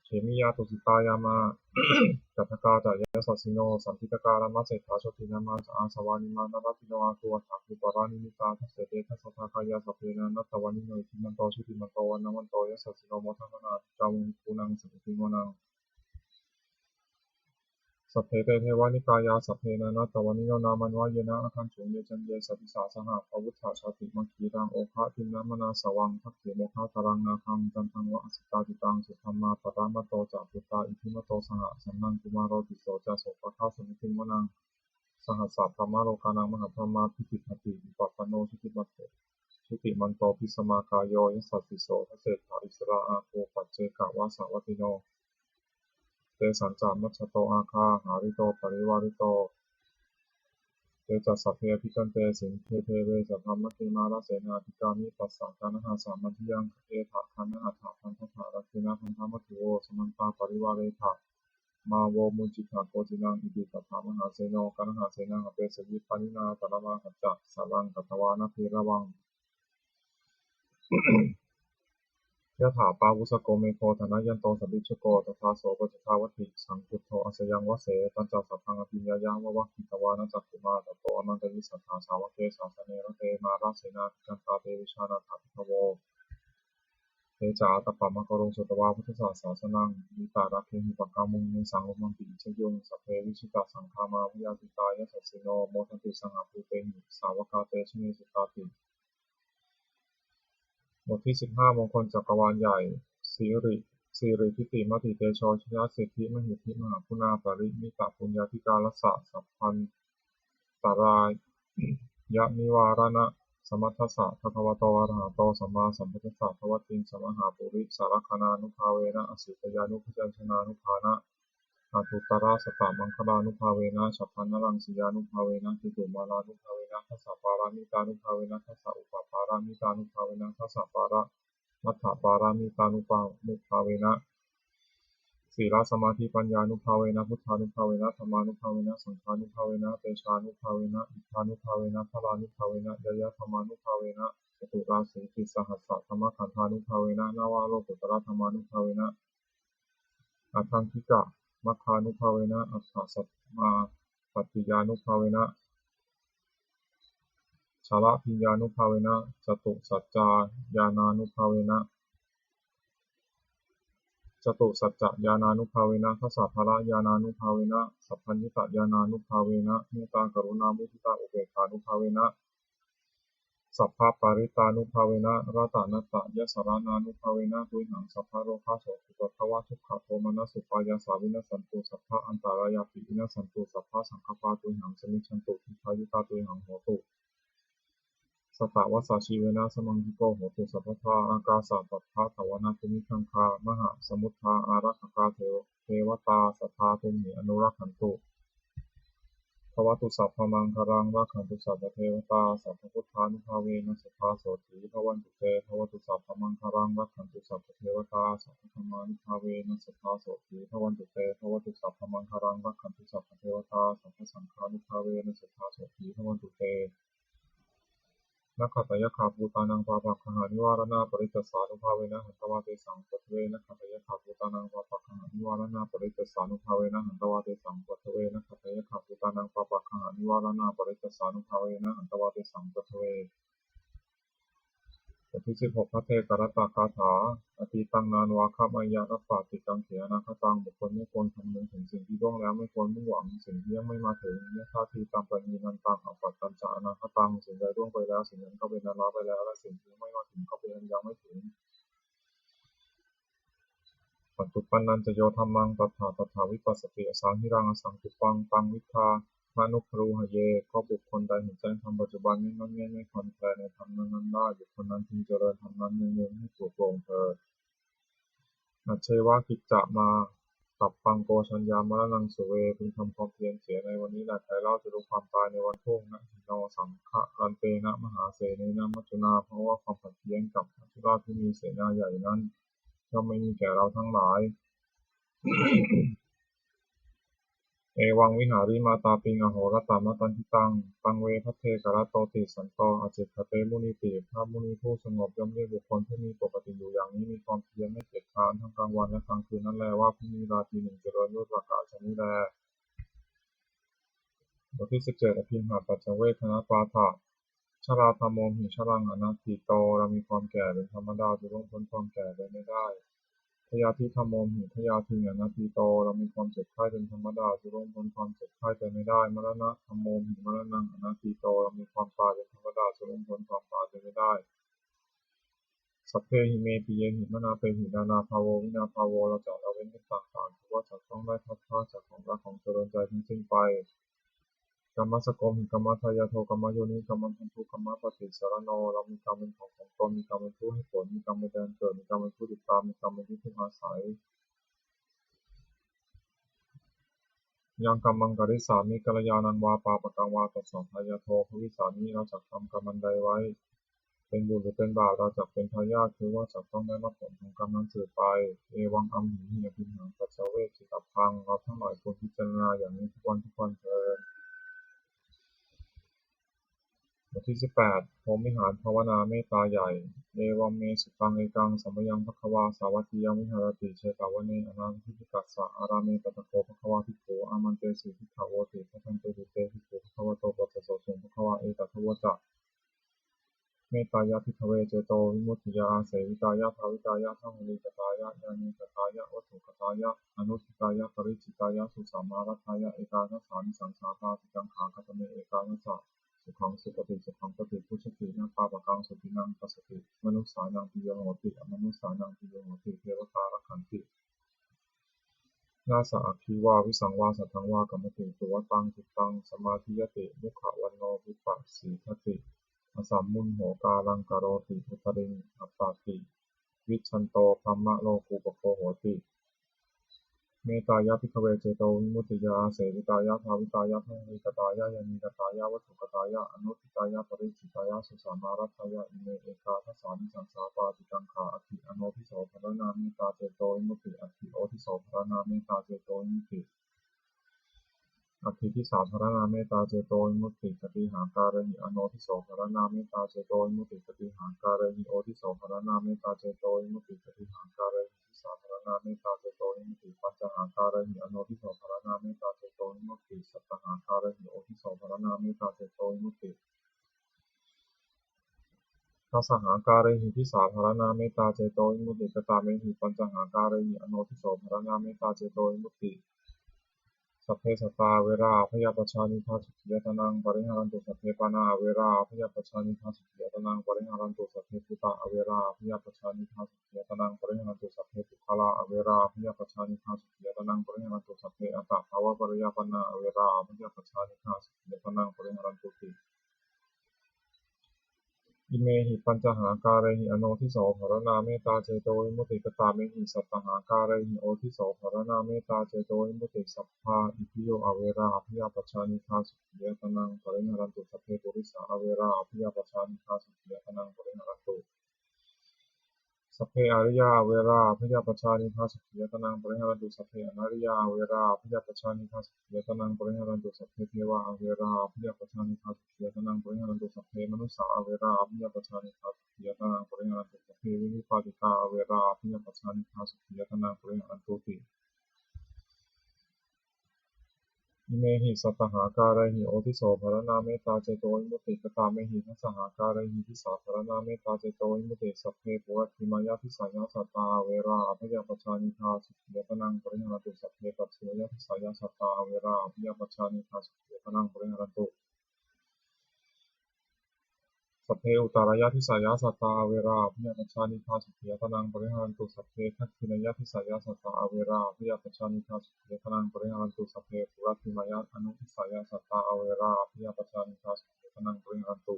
เขมิยาตุสิตายามากัตถกาจายะสัสสิโนสัมพิตการามัสเสถาโชตินามาจอาสวานิมานาราติโนอาคุวัฏฐาคุปารานิมิตาทัสเสเตทัสสะทากายาสัพเพนานัตตวานิโนอิทิมันโตชุติมันโตวันนวันโตยสัสสิโนโมทัมมานาภิกขามุภิกขุนังสมิติงวนังสัพเพเตเทวานิกายาสัพเพนานัตตวานิโนนามันวายนะอาคันฉุงเยจันเยสัพพิสาสหะภวุฒชาชาติมัคคีรังโอภะทินนมนาสวังทักเขโมฆะตรังนาคังจันทังวะอสิตาติตังสุธรรมาปรามโตจะพุตตาอิทิมโตสหะสันนังกุมารโรติโสจะโสภคาสมิติวนังสหัสสะธรรมโลกานังมหาธรรมาพิจิตติอุปปโนชุติมันโตพิสมากายโยยสัสสิโสทเศรษฐาอิสระอาโคปัจเจกวาสวัติโนเตสัญจามัชฌโตอาคาหาริโตปริวาริโตเตจัสสะเพพิกันเตสิงเทเทเวสัพพมะเทมาราเสนาภิกามิปัสสะกานะหาสามัญทิยังเอถะคันนะหัตถะพันธะรักขินะพันธะมัทถิโวสมันตาปริวาเรถะมาโวมุจิตาโกจินังอิติตัถามหาเสโนกานะหาเสนังอเปสยิปานินาตระมาหัจจะสารังกัตถวานะเพระวังยะถาปาวุสโกเมโคธนะยันโตสัพพิชโกตถาโสปจุทาวติสังพุทโธอัสยังวเสตัญจสัพพังอภิญญายาวะวะคิตวานะจักขุมาตโตอนันตยิสัทธาสาวะเกสาสเนระเตมาราเสนาภิกันตาเตวิชานาถาภิกโวเตจาตปัมมะกรุงสุตวาพุทธศาสนังมิตารักเขหิปกามุงในสังฆมังปิชยุงสัพเพวิชิตาสังฆามาวิยาติตายะสัสสิโนโมทันติสังหภูเตหิสาวกาเตชเนสุตาติบทที่15มงคลจักรวาลใหญ่สิริทิติมติเตโชชนะสิทธิมหิทธิมหาคุณาปริมิตาปุญญาธิการัสสะสัพพันตรายะนิวารณะสมัทธัสสะภะคะวะโตอะระหะโตสัมมาสัมพุทธัสสะภวติงสมหาปุริสารคณานุภาเวนะอสิตยานุพยัญชนานุภานะอาทุตระสตะมังคลานุภาเวนะฉัพพนรังสียานุภาเวนะทิฏฐุมาลานุภาเวนะทัสสะปารามิตานุภาเวนะทัสสะอุปปารามิตานุภาเวนะทัสสะปาระมัทถปารามิตานุภาเวนะศีลสมาธิปัญญานุภาเวนะพุทธานุภาเวนะธรรมานุภาเวนะสังฆานุภาเวนะเตชานุภาเวนะอิทธานุภาเวนะพลานุภาเวนะยะยะธรรมานุภาเวนะจตุราสีจิตสหัสสะธรรมขันธานุภาเวนะนาวาโลกุตระธรรมานุภาเวนะอัฏฐังคิกะมัคคานุภาเวนะอัฏฐสัมมาปัตติยานุภาเวนะชาละพิญญานุภาเวนะจตุสัจจายานานุภาเวนะจตุสัจจะญาณานุภาเวนะทัสสะภะระญาณานุภาเวนะสัพพัญญุตญาณานุภาเวนะเมตตากรุณามุทิตาอุเบกขานุภาเวนะ สัพพะปาริตานุภาเวนะรัตานัตตะยะสรานานุภาเวนะตุยหังสัพพะโรคาโสตุปะทวะทุกขโทมนัสสุปายาสาวินัสสันตุสัพพะอันตรายาปิวินัสสันตุสัพพะสังฆปาตุยหังสมิจฉันตุทิพายุตาตุยหังโหตุสตวัสสะชีเวนะสมังคิโกโหตุสัพพะอากาสะตัทธะทวนาตุมิคังคามหาสมุทธาอารักขกาเทวตาสัทธาตุมิอนุรักขันตุภวตุสัพพมังคารังรักขันตุสัพพเทวตาสัพพพุทธานุภาเวนะสัทธาโสติภวันตุเตภวตุสัพพมังคารังรักขันตุสัพพเทวตาสัพพธรรมานุภาเวนะสัทธาโสติภวันตุเตภวตุสัพพมังคารังรักขันตุสัพพเทวตาสัพพสังฆานุภาเวนะสัทธาโสติภวันตุเตนักขัตยขาภูตานังปาปักขหานิวารณาปริจจสานุภาเวนะหันตวาเตสังปัทเวนักขัตยขาภูตานังปาปักขหานิวารณาปริจจสานุภาเวนะหันตวาเตสังปัทเวนักขัตยขาภูตานังปาปักขหานิวารณาปริจจสานุภาเวนะหันตวาเตสังปัทเวบทที่16พระเทกรัตตคาถาอติตังนานวาคามายะรัปปาติกังเถนะคตังบุคคลไม่ควรคำนึงถึงสิ่งที่ล่วงแล้วไม่ควรมุ่งหวังสิ่งที่ยังไม่มาถึงยะธาทีตังปณีนันตังอปัตตัญจะอนาคตังสิ่งใดล่วงไปแล้วสิ่งนั้นก็เป็นอนาไปแล้วและสิ่งที่ยังไม่มาถึงก็เป็นอันยังไม่ถึงปัจจุปันนันจะโยธรรมังตถาวิปัสสติอสังหิรังอสังตุปังปังวิทามานุครูหเยก็บุคคลใดเห็นแจ้งธรรมปัจจุบันไม่งอนแง่ไม่คลอนแคลนในธรรมนั้นได้บุคคลนั้นพึงเจริญธรรมนั้นเนืองๆให้ถูกโปร่งเถิดนัจเชวะกิจจะมาตับปังโกชัญญามรณังสุเวพึงทำความเพียรเสียในวันนี้แหละใครเล่าจะรู้ความตายในวันพรุ่งนะหิโนสังฆรันเตนะมหาเสนนะมัจจุนาเพราะว่าความขัดแย้งกับพระธุราชที่มีเสนาใหญ่นั้นย่อมไม่มีแก่เราทั้งหลาย เอวังวิหาริมาตาปิงอโหรตามตันทิตังตังเวพเทกรโตติสันโตอจิตคเตมุนิติพระมุนีผู้สงบย่อมเรียกบุคคลที่มีปกติอยู่อย่างนี้มีความเพียรไม่เกียจคร้านทั้งกลางวันและกลางคืนนั่นแลว่าผู้มีราตรีหนึ่งเจริญด้วยประกาศชนิแลบทที่17อภิมหาปัจจเวคณปาฐะชราธรรมโมหิชรังอนัตติโตเรามีความแก่เป็นธรรมดาจะล่วงพ้นความแก่ไปไม่ได้พยาธิธรรมโมหิพยาธิอนัตติโตเรามีความเจ็บไข้เป็นธรรมดาจะล่วงพ้นความเจ็บไข้ไปไม่ได้มรณะธรรมโมหิมรณังอนัตติโตเรามีความตายเป็นธรรมดาจะล่วงพ้นความตายไปไม่ได้สัพเพหิเมปิเยหิมนาเปหินานาภาโววินาภาโวเราจะละเว้นเป็นต่างๆเพราะว่าจะต้องได้พัดพรากจากของรักของเจริญใจทั้งสิ้นไปกรรมสกมหิกรรมทายาโทกรรมโยนิกรรมพันธุกรรมปฏิสารโนเรามีกรรมเป็นของตนมีกรรมเป็นผู้ให้ผลมีกรรมเป็นแดนเกิดมีกรรมเป็นผู้ติดตามมีกรรมเป็นที่พึ่งอาศัยยังกรรมังกริสามิกัลยาณันวาปาปกังวาตัสสะทายาโทภวิสามิเราจักทำกรรมันใดไว้เป็นบุญหรือเป็นบาปเราจักเป็นทายาทคือว่าจักต้องได้รับผลของกรรมนั้นสืบไปเอวังอัมหิหิยพิมหังปัจเจเวกขิตัพพังเราทั้งหลายควรพิจารณาอย่างนี้ทุกวันเถิดบทที่18พรหมวิหารภาวนาเมตตาใหญ่เอวัมเมสุตังเอกังสัมมยังภควาสาวัตถิยังวิหารติเชตาวเนอนันทิภิกัสสะอาราเมตตะโกภควาภิกขุอามันเตสิภิกขโวติพัทันเตหิเตภิกขุภควโตปัสสะโสสุงภควาเอตัทวจะเมตตายะภิกขเวเจโตวิมุตติยาเสวิตายะภาวิตายะทังหุลิกตายะยานิกตายะวัตถุกตายะอนุทิตายะปริจิตายะสุสามารัตายะเอกาทัสสานิสังสาตาติกังขาคตเมเอกาทัสสะสุขังสุปฏิสุขังปฏิพุชตินาปาปะกังสุตินังปัสสติมนุสสานังปิโยโหติอมนุสสานังปิโยโหติเทวตารักขันตินาสะอคีวาวิสังวาสัทธังวากรรมติตุวตังจิตตังสมาธิยติมุขวันโนวิปัสสีทติอสัมมุนโหกาลังกโรติอุตริงอัปปาติวิชันโตพรหมะโลกุปโคโหติเมตตายะภิกขเวเจโตวิมุตติยาเสวิตายะภาวิตายะทังหิกตายะยานิกตายะวัตถุกตายะอนุทิตายะปริจิตายะสุสามารัตายะอิเมเอกาทัสสานิสังสาปาติกังขาอธิอโนทิโสภรณาเมตตาเจโตวิมุตติอธิโอทิโสภรณาเมตตาเจโตวิมุตติอธิทิสาภรณาเมตตาเจโตวิมุตติกติหาการหิอโนทิโสภรณาเมตตาเจโตวิมุตติกติหาการหิโอทิโสภรณาเมตตาเจโตวิมุตติกติหาการหิทิสาภรณาเมตตาเจโตวิมุตติปัญจหาการหิอโนทิโสภรณาเมตตาเจโตวิมุตติสัตตหาการหิโอทิโสภรณาเมตตาเจโตวิมุตติทัสสหาการหิทิสาภรณาเมตตาเจโตวิมุตติกตาเมหิปัญจหาการหิอโนทิโสภรณาเมตตาเจโตวิมุตติ สัพเพสัตตาเวราพยาปชานิฆาสุขียตนังปริหารันตุสัพเพปานาเวราพยาปชานิฆาสุขียตนังปริหารันตุสัพเพปุตตะเวราพยาปชานิฆาสุขียตนังปริหารันตุสัพเพปุคละเวราพยาปชานิฆาสุขียตนังปริหารันตุสัพเพอัตตะภาวะปริยาปนาเวราพยาปชานิฆาสุขียตนังปริหารันตุติอิเมหิปัญจหาการิหิอโนทิโสภรณาเมตตาเจโตวิมุตติกตาเมหิสัตตหาการิหิโอทิโสภรณาเมตตาเจโตวิมุตติสัพพาอิทิโยอเวราอภิยาปชานิฆาสุขียตนังปริหารันตุสัพเพปุริสาอเวราอภิยาปชานิฆาสุขียตนังปริหารันตุสัพเพอริยาเวราพยาปชานิฆาสุขียตนังปริหารันตุสัพเพอนาริยาเวราพยาปชานิฆาสุขียตนังปริหารันตุสัพเพเทวะเวราพยาปชานิฆาสุขียตนังปริหารันตุสัพเพมนุสสาเวราพยาปชานิฆาสุขียตนังปริหารันตุสัพเพวินิพพาติกาเวราพยาปชานิฆาสุขียตนังปริหารันตุติอิเมหิสัตตหาการิหิโอทิโสภรณาเมตตาเจโตวิมุตติกตาเมหิทัสสหาการิหิทิสาภรณาเมตตาเจโตวิมุตติสัพเพปุรัตถิมายาทิสายาสัตตาเวราพยาปชานิฆาสุขียตนังปริหารันตุสัพเพปัจฉิมยาทิสายาสัตตาเวราพยาปชานิฆาสุขียตนังปริหารันตุสัพเพอุตารายะทิสายาสัตตาเวราพยาปชานิฆาสุขียตนังปริหารันตุสัพเพทักขินายะทิสายาสัตตาเวราพยาปชานิฆาสุขียตนังปริหารันตุสัพเพปุรัตถิมายะอนุทิสายาสัตตาเวราพยาปชานิฆาสุขียตนังปริหารันตุ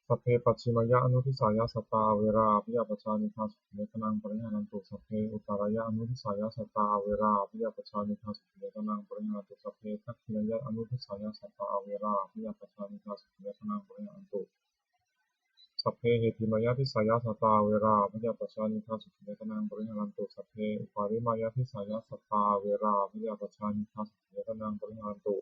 สัพเพปัจฉิมยะอนุทิสายาสัตตาเวราพยาปชานิฆาสุขียตนังปริหารันตุสัพเพอุตารายะอนุทิสายาสัตตาเวราพยาปชานิฆาสุขียตนังปริหารันตุสัพเพทักขินายะอนุทิสายาสัตตาเวราพยาปชานิฆาสุขียตนังปริหารันตุสัพเพเหติมายาทิสายาสัตตาเวราพยาปชานิฆาสุขียตนังปริหารันตุสัพเพอุปาริมายาทิสายาสัตตาเวราพยาปชานิฆาสุขียตนังปริหารันตุ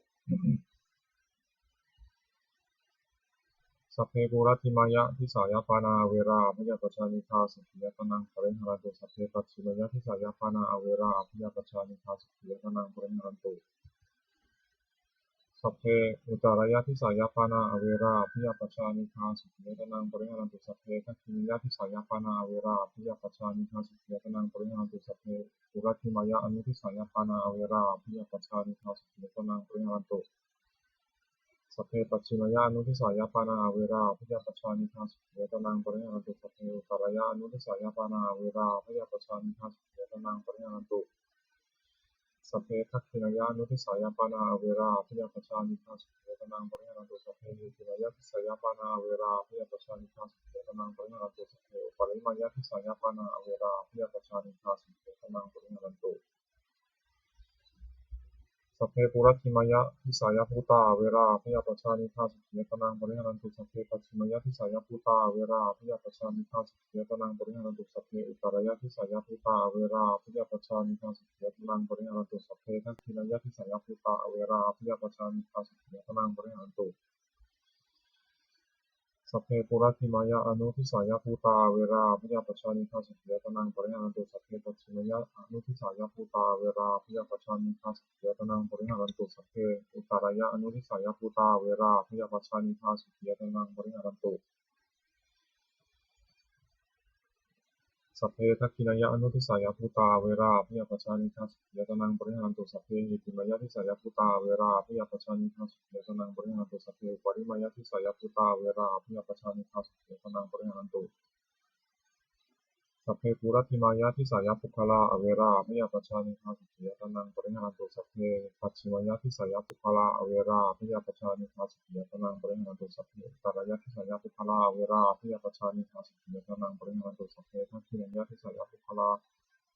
สัพเพปุรัตถิมายะทิสายาปานาเวราพยาปชานิฆาสุขียตนังปริหารันตุสัพเพปัจฉิมยะทิสายาปานาเวราพยาปชานิฆาสุขียตนังปริหารันตุสัพเพอุตารายะทิสายาปานาเวราพยาปชานิฆาสุขียตนังปริหารันตุสัพเพทักขินยะทิสายาปานาเวราพยาปชานิฆาสุขียตนังปริหารันตุสัพเพปุรัตถิมายะอนุทิสายาปานาเวราพยาปชานิฆาสุขียตนังปริหารันตุสัพเพปัจฉิมยานุทิสายาปานาเวราพยาปชานิฆาสุขียตนังปริหารันตุสัพเพอุตารายะนุทิสายาปานาเวราพยาปชานิฆาสุขียตนังปริหารันตุสัพเพทักขินายานุทิสายาปานาเวราพยาปชานิฆาสุขียตนังปริหารันตุสัพเพหิติมายาทิสายาปานาเวราพยาปชานิฆาสุขียตนังปริหารันตุสัพเพอุปาริมายาทิสายาปานาเวราพยาปชานิฆาสุขียตนังปริหารันตุสัพเพปุรัตถิมายะทิสายาภูตาเวราพยาปชานิฆาสุขียตนังปริหารันตุสัพเพปัจฉิมยะทิสายาภูตาเวราพยาปชานิฆาสุขียตนังปริหารันตุสัพเพอุตารายะทิสายาภูตาเวราพยาปชานิฆาสุขียตนังปริหารันตุสัพเพทักขินายะทิสายาภูตาเวราพยาปชานิฆาสุขียตนังปริหารันตุสัพเพปุรัตถิมายะอนุทิสายาภูตาเวราพยาปชานิฆาสุขียตนังปริหารันตุสัพเพปัจฉิมยะอนุทิสายาภูตาเวราพยาปชานิฆาสุขียตนังปริหารันตุสัพเพอุตารายะอนุทิสายาภูตาเวราพยาปชานิฆาสุขียตนังปริหารันตุสัพเพทักขินายะอนุทิสายาภูตาเวราพยาปชานิฆาสุขียตนังปริหารันตุสัพเพหิติมายะทิสายาภูตาเวราพยาปชานิฆาสุขียตนังปริหารันตุสัพเพปริมายะทิสายาภูตาเวราพยาปชานิฆาสุขียตนังปริหารันตุสัพเพปุรัตถิมายาทิสายาปุคละอเวราพยาปชานิฆาสุขียตนังปริหารันตุสัพเพปัจฉิมยาทิสายาปุคละอเวราพยาปชานิฆาสุขียตนังปริหารันตุสัพเพตารายะทิสายาปุคละอเวราพยาปชานิฆาสุขียตนังปริหารันตุสัพเพทักขินายะทิสายาปุคละ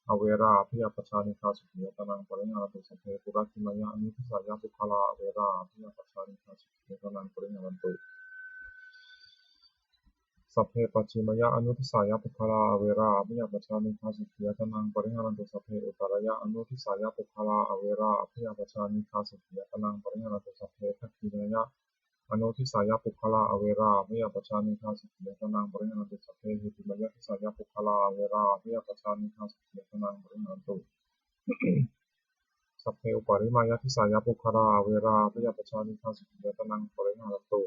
อเวราพยาปชานิฆาสุขียตนังปริหารันตุสัพเพปุรัตถิมายาอนุทิสายาปุคละอเวราพยาปชานิฆาสุขียตนังปริหารันตุสัพเพปัจฉิมยะอนุทิสายาปุคละอเวราพยาปชานิฆาสุขียตนังปริหารันตุสัพเพอุตารายะอนุทิสายาปุคละอเวราพยาปชานิฆาสุขียตนังปริหารันตุสัพเพทักขินายะอนุทิสายาปุคละอเวราพยาปชานิฆาสุขียตนังปริหารันตุสัพเพหิติมายะทิสายาปุคละอเวราพยาปชานิฆาสุขียตนังปริหารันตุสัพเพอุปาริมายะทิสายาปุคละอเวราพยาปชานิฆาสุขียตนังปริหารันตุ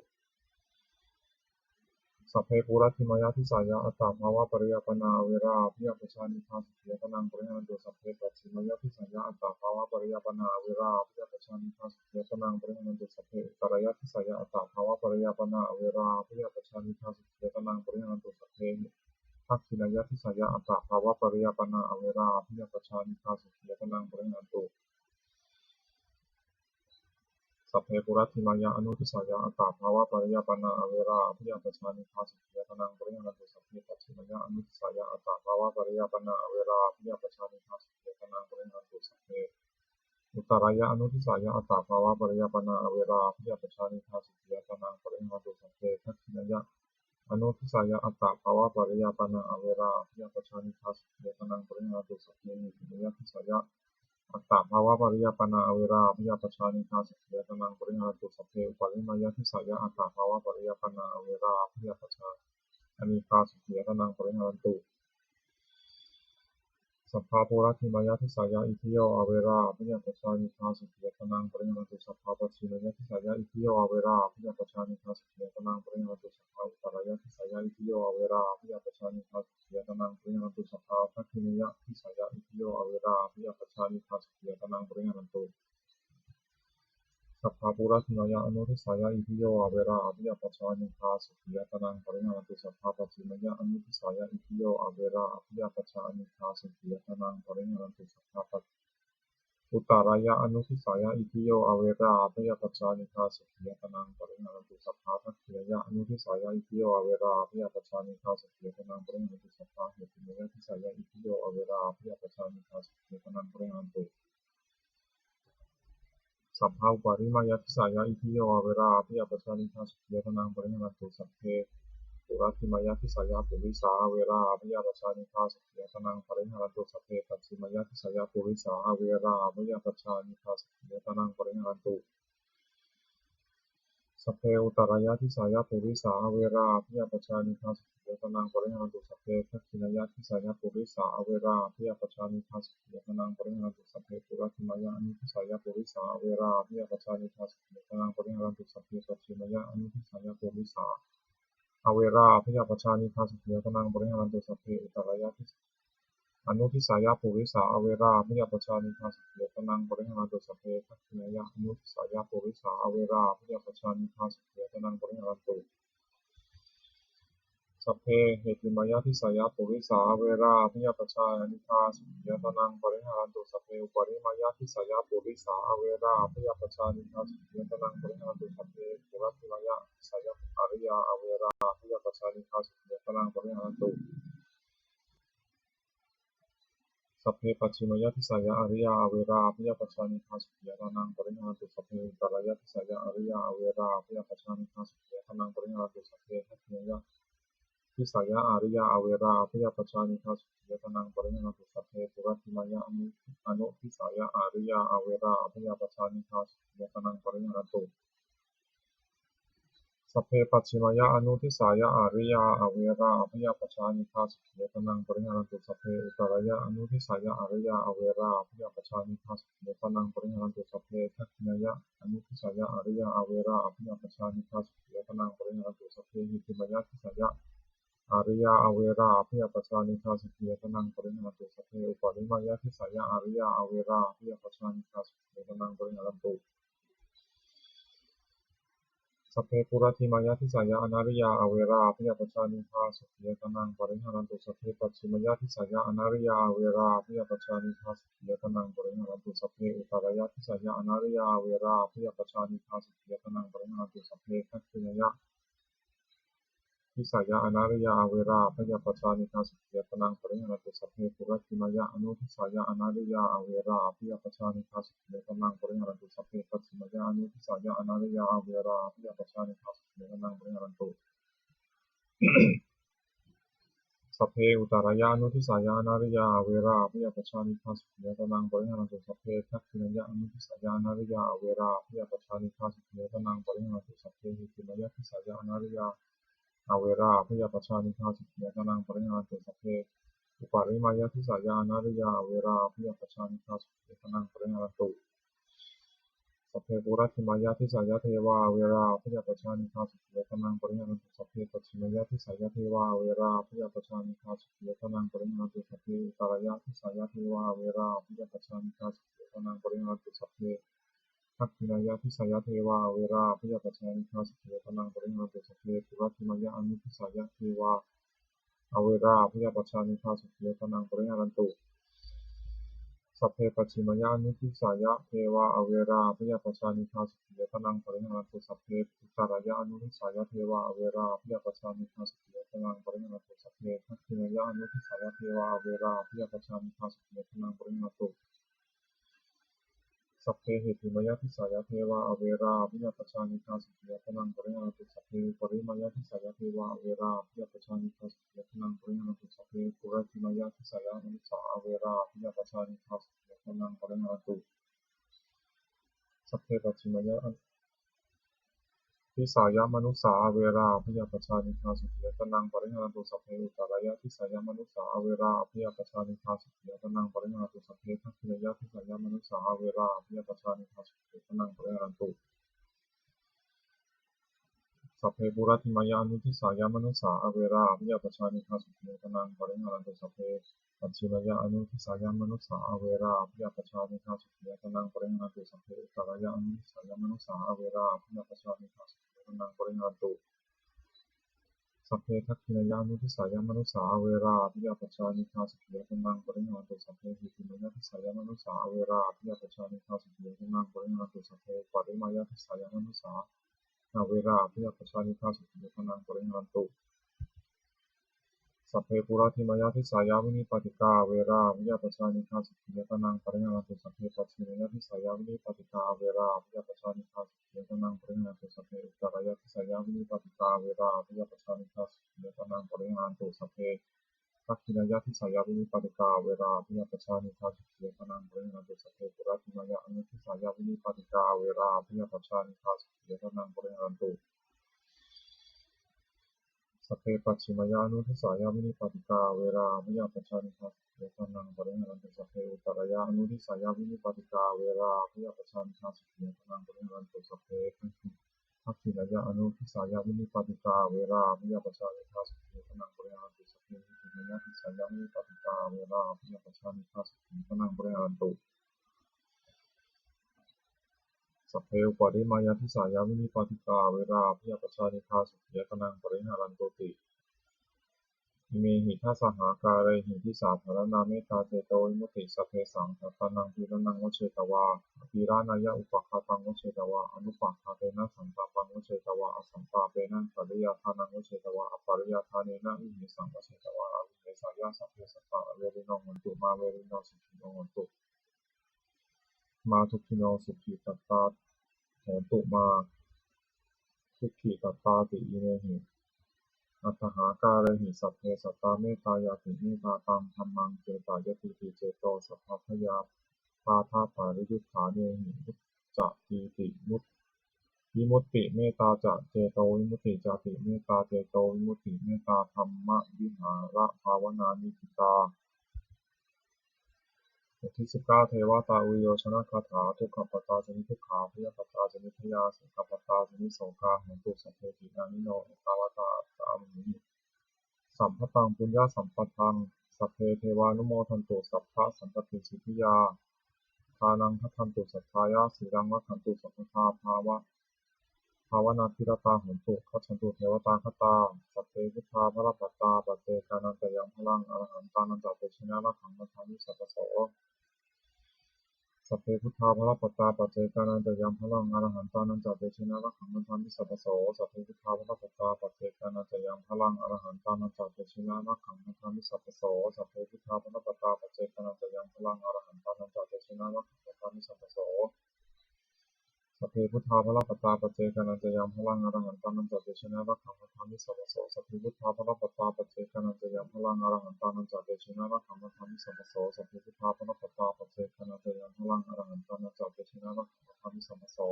สัพเพปุระทิมายาทิสายะอัตตาภาวะปริยปนาเวราภิยปชานิฆาสุขียตนังปริหารันตุสัพเพปัจฉิมายาทิสายะอัตตาภาวะปริยปนาเวราภิยปชานิฆาสุขียตนังปริหารันตุสัพเพอุตรายาทิสายะอัตตาภาวะปริยปนาเวราภิยปชานิฆาสุขียตนังปริหารันตุสัพเพทักขินายาทิสายะอัตตาภาวะปริยปนาเวราภิยปชานิฆาสุขียตนังปริหารันตุสัพเพปุระทิมายะอนุทิสายะอัตตาภาวะปริยปนาอเวราอภิยปชานิฆาสุขียตนังปริหารันตุสัพเพปัจฉิมายะอนุทิสายะอัตตาภาวะปริยปนาอเวราอภิยปชานิฆาสุขียตนังปริหารันตุสัพเพอุตรายะอนุทิสายะอัตตาภาวะปริยปนาอเวราอภิยปชานิฆาสุขียตนังปริหารันตุสัพเพทักขินายะอนุทิสายะอัตตาภาวะปริยปนาอเวราอภิยปชานิฆาสุขียตนังปริหารันตุสัพเพหิติมายะทิสายะอัตตาภาวะปริยปนาอเวราอภิยปชานิฆาสุขียตนังปริหารันตุสัพเพอุปาริมายะทิสายะอัตตาภาวะปริยปนาอเวราอภิยปชานิฆาสุขียตนังปริหารันตุสัพพะปุระทิมายาทิสายะอิทิโยอเวราอภิยปชานิฆาสุขียตนังปริหารันตุสัพพะปัจฉิมายาทิสายะอิทิโยอเวราอภิยปชานิฆาสุขียตนังปริหารันตุสัพพะอุตรายะทิสายะอิทิโยอเวราอภิยปชานิฆาสุขียตนังปริหารันตุสัพพะทักขินายะทิสายะอิทิโยอเวราอภิยปชานิฆาสุขียตนังปริหารันตุสัพพะปุระทิมายะอนุทิสายะอิทิโยอเวราอภิยปชานิฆาสุขียตนังปริหารันตุสัพพะปัจฉิมายะอนุทิสายะอิทิโยอเวราอภิยปชานิฆาสุขียตนังปริหารันตุสัพพะอุตรายะอนุทิสายะอิทิโยอเวราอภิยปชานิฆาสุขียตนังปริหารันตุสัพพะทักขินายะอนุทิสายะอิทิโยอเวราอภิยปชานิฆาสุขียตนังปริหารันตุสัพพะเหตุมายะทิสายะอิทิโยอเวราอภิยปชานิฆาสุขียตนังปริหารันตุสัพพะอุปาริมายะทิสายะอิทิโยอเวราอภิยปชานิฆาสุขียตนังปริหารันตุสัพเพปุระทิมายะทิสายะปุริสาเวราอภิยปชานิฆาสุขียตนังปริหารันตุสัพเพปัจฉิมายะทิสายะปุริสาเวราอภิยปชานิฆาสุขียตนังปริหารันตุสัพเพอุตรายะทิสายะปุริสาเวราอภิยปชานิฆาสุขียตนังปริหารันตุสัพเพทักขินายะทิสายะปุริสาเวราอภิยปชานิฆาสุขียตนังปริหารันตุสัพเพปุระทิมายะอนุทิสายะปุริสาเวราอภิยปชานิฆาสุขียตนังปริหารันตุสัพเพปัจฉิมายะอนุทิสายะปุริสาอเวราอภิยปชานิฆาสุขียตนังปริหารันตุสัพเพอุตรายะทิอนุทิสายะปุริสาอเวราอภิยปชานิฆาสุขียตนังปริหารันตุสัพเพทักขินายะอนุทิสายะปุริสาอเวราอภิยปชานิฆาสุขียตนังปริหารันตุสัพเพเหติมายะทิสายะปุริสาอเวราอภิยปชานิฆาสุขียตนังปริหารันตุสัพเพอุปาริมายะทิสายะปุริสาอเวราอภิยปชานิฆาสุขียตนังปริหารันตุสัพเพปุระทิมายะทิสายะอริยาอเวราอภิยปชานิฆาสุขียตนังปริหารันตุสัพเพปัจฉิมยทิสายะอริยาอเวราอภิยปชานิฆาสุขียตนังปริหารันตุสัพเพอุตรายะทิสายะอริยาอเวราอภิยปชานิฆาสุขียตนังปริหารันตุสัพเพทัคขินายะทิสายะอริยาอเวราอภิยปชานิฆาสุขียตนังปริหารันตุสัพเพปุระทิมายะอนุทิสายะอริยาอเวราอภิยปชานิฆาสุขียตนังปริหารันตุสัพเพปัจฉิมยอนุทิสายะอริยาอเวราอภิยปชานิฆาสุขียตนังปริหารันตุสัพเพอุตรายะอนุทิสายะอริยาอเวราอภิยปชานิฆาสุขียตนังปริหารันตุสัพเพทัคขินายะอนุทิสายะอริยาอเวราอภิยปชานิฆาสุขียตนังปริหารันตุสัพเพหิติมยทิสายะอริยาอเวราอภิยปชานิฆาสุขียตนังปริหารันตุสัพเพอุปาริมายทิสายะอริยาอเวราอภิยปชานิฆาสุขียตนังปริหารันตุสัพเพปุระทิมายะทิสายะอนาริยาอเวราอภิยปชานิฆาสุขียตนังปริหารันตุสัพเพปัจฉิมยทิสายะอนาริยาอเวราอภิยปชานิฆาสุขียตนังปริหารันตุสัพเพอุตรายะทิสายะอนาริยาอเวราอภิยปชานิฆาสุขียตนังปริหารันตุสัพเพทัคขินายะทิสายะอนาริยาอเวราอภิยปชานิฆาสุขียตนังปริหารันตุสัพเพปุระทิมายะอนุทิสายะอนาริยาอเวราอภิยปชานิฆาสุขียตนังปริหารันตุสัพเพปัจฉิมยะอนุทิสายะอนาริยาอเวราอภิยปชานิฆาสุขียตนังปริหารันตุสัพเพอุตรายานุทิสายานาริยาอเวราอภิยปชานิฆาสุขียตนังปริหารันตุสัพเพทัคขินายะอนุทิสายานาริยาอเวราอภิยปชานิฆาสุขียตนังปริหารันตุสัพเพหิติมายทิสายานาริยาอเวราอภิยปชานิฆาสุขียตนังปริหารันตุสัพเพอุปาริมายทิสายานาริยาอเวราอภิยปชานิฆาสุขียตนังปริหารันตุ สัพเพปุระธิมายะทิสายะเทวาเวราพยาปชานิคาสุขียตนังปริหารันตุสัพเพปัจฉิมยะทิสายะเทวาเวราพยาปชานิคาสุขียตนังปริหารันตุสัพเพอุตารยะทิสายะเทวาเวราพยาปชานิคาสุขียตนังปริหารันตุสัพเพทักขินายะทิสายะเทวาเวราพยาปชานิคาสุขียตนังปริหารันตุสัพเพปุระธิมายะอนุทิสายะเทวาอเวราพยาปชานิคาสุขียตนังปริหารันตุสัพเพปัจฉิมยานุทิสายะเทวาอเวราพยาปชานิคาสุขียตนังปริหารันตุสัพเพอุตารยะอนุทิสายะเทวาอเวราพยาปชานิคาสุขียตนังปริหารันตุสัพเพทักขินายะอนุทิสายะเทวาอเวราพยาปชานิคาสุขียตนังปริหารันตุสัพเพเหติมยทิสายะเทวาอเวราพยาปชานิคาสุขียตนังปริหารันตุสัพเพปริมยทิสายะเทวาอเวราพยาปชานิคาสุขียตนังปริหารันตุสัพเพปุระธิมยทิสายะมนุสสาอเวราพยาปชานิคาสุขียตนังปริหารันตุสัพเพปัจฉิมยทิสายะมนุสสาอเวราพยาปชานิคาสุขียตนังปริหารันตุสัพเพอุตารยะทิสายะมนุสสาอเวราพยาปชานิคาสุขียตนังปริหารันตุสัพเพทักขินายะทิสายะมนุสสาอเวราพยาปชานิคาสุขียตนังปริหารันตุสัพเพปุระธิมายานุทิสายามนุสาอเวราพยาปชานิคาสุขียตนังปริหารันตุสัพเพปัจฉิมยาอนุทิสายามนุสาอเวราพยาปชานิคาสุขียตนังปริหารันตุสัพเพอุตารยะอนุทิสายามนุสาอเวราพยาปชานิคาสุขียตนังปริหารันตุสัพเพทักขินายานุทิสายามนุสาอเวราพยาปชานิคาสุขียตนังปริหารันตุสัพเพหิติมยทิสายามนุสาอเวราพยาปชานิคาสุขียตนังปริหารันตุสัพเพปริมายทิสายามนุสาอเวราพยาปชานิคาสุขียตนังปริหารันตุสัพเพปุระธิมยทิสายาวินิปติกาเวราพยาปชานิคาสุขียตนังปริหารันตุสัพเพปัจฉิมยทิสายาวินิปติกาเวราพยาปชานิคาสุขียตนังปริหารันตุสัพเพอุตารยทิสายาวินิปติกาเวราพยาปชานิคาสุขียตนังปริหารันตุสัพเพทักขินายทิสายาวินิปติกาเวราพยาปชานิคาสุขียตนังปริหารันตุสัพเพปุระธิมยอนุทิสายาวินิปติกาเวราพยาปชานิคาสุขียตนังปริหารันตุสัพเพปัจฉิมยานุทิสายามินิปติกาเวราพยาปชานิคาสุขียตนังปริหารันตุสัพเพอุตารยานุทิสายามินิปติกาเวราพยาปชานิคาสุขียตนังปริหารันตุสัพเพทักขินายานุทิสายามินิปติกาเวราพยาปชานิคาสุขียตนังปริหารันตุสัพเพหิติมยทิสายามินิปติกาเวราพยาปชานิคาสุขียตนังปริหารันตุสัพเพอุปาริมายทิสายามินิปติกาเวราพยาปชานิคาสุขียตนังปริหารันตุติอิเมหิทัสสหาการะหิทิสาธารณาเมตตาเจโตวิมุตติสัพเพสังฆปนังทีรนังวเชตวาอภิรานายะอุปคาตังวเชตวาอนุปัฏฐาเตนะสันตาปังวเชตวาอสันตาเปนะปริยาทานังวเชตวาอปริยาทาเนนะวิหิสังวเชตวาอวิเหสายะสัพเพสัตตะเวริโนโหนตุมาเวริโนสุขิโนโหนตุมาทุกขิโนสุขีตัตตาโหนตุมาทุกขิตัตตาติอิเมหิอัตถหาการะหิสัพเพสัตตาเมตตายาติเมตตาตังธัมมังเจตายติติเจโตสัพพะยาปาทาปาริยุทธาเนหิมุตจะปีติมุตวิมุตติเมตตาจะเจโตวิมุตติจติเมตตาเจโตวิมุตติเมตตาธัมมวิหาระภาวนานิพิตาอุทิสกาเทวตาอุโยชนะคาถาทุกขปตาจนิทุกขาพยาปตาจนิพยาสุขปตาจนิโสกาหันตุสัพเพติอานิโนเอตาวตาตามหิสัมภตังปุญญาสัมปทังสัพเพเทวานุโมทันตุสัพพะสันตติสิทธิยาทานังทัทันตุสัทธายาสีรังวัฏันตุสัพพทาภาวนาธิรตาโหนตุขัจฉันตุเทวตาคตาสัพเพพุทธาภรปัตตาปัจเจกานันตยังพลังอรหันตานันตเตชินะระขังมัทธามิสัพพโสสัพเพพุทธาภรปัตตาปัจเจกานันตยังพลังอรหันตานันตเตชินะระขังมัทธามิสัพพโสสัพเพพุทธาภรปัตตาปัจเจกานันตยังพลังอรหันตานันตเตชินะระขังมัทธามิสัพพโสสัพเพพุทธาภรปัตตาปัจเจกานันตยังพลังอรหันตานันตเตชินะระขังมัทธามิสัพพโสสัพเพพุทธาภรปัตตาปัจเจกานันตยังพลังอรหันตานันตเตชินะระขังมัทธามิสัพพโสสัพเพพุทธาภรปัตตาปัจเจกานันตยังพลังอรหันตานันตเตชินะระขังมัทธามิสัพพโสสัพเพพุทธาภรปัตตาปัจเจกานันตยังพลังอรหันตานันตเตชินะระขังมัทธามิสัพพโส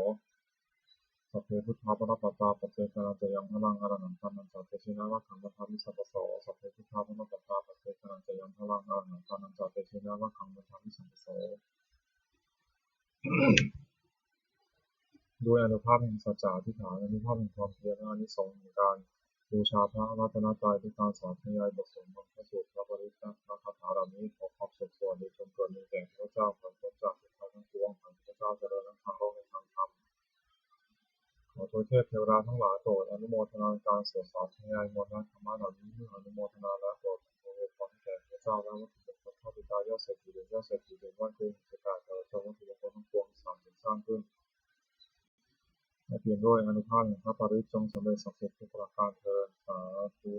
สัพเพพุทธาภรปัตตาปัจเจกานันตยังพลังอรหันตานันตเตชินะระขังมัทธามิสัพพโสสัพเพพุทธาภรปัตตาปัจเจกานันตยังพลังอรหันตานันตเตชินะระขังมัทธามิสัพพโส ด้วยอานุภาพแห่งสัจจะอธิษฐานอานุภาพแห่งความเพียรและอานิสงส์แห่งการบูชาพระรัตนตรัยด้วยการสาธยายบทสวดมนต์พระสูตรพระปริตรและพระคาถาเหล่านี้ขอความสุขสวัสดีจงเกิดมีแก่ข้าพเจ้าขอพ้นจากทุกข์ทั้งปวงขอข้าพเจ้าเจริญทั้งทางโลกและทางธรรมขอทูลเทพเทวดาทั้งหลายโปรดอนุโมทนาการสวดสาธยายมนต์และธรรมะเหล่านี้เมื่ออนุโมทนาแล้วโปรดอวยพรแก่ข้าพเจ้าและวัตถุมงคลข้าพเจ้ายอดเศรษฐียอดเศรษฐีว่าคือประกาศเราจงวัตถุมงคลทั้งปวงสร้างขึ้นและเปลี่ยนด้วยอานุภาพแห่งพระปริตรจงสำเร็จศักดิ์สิทธิ์ทุกประการเทอญสาธุ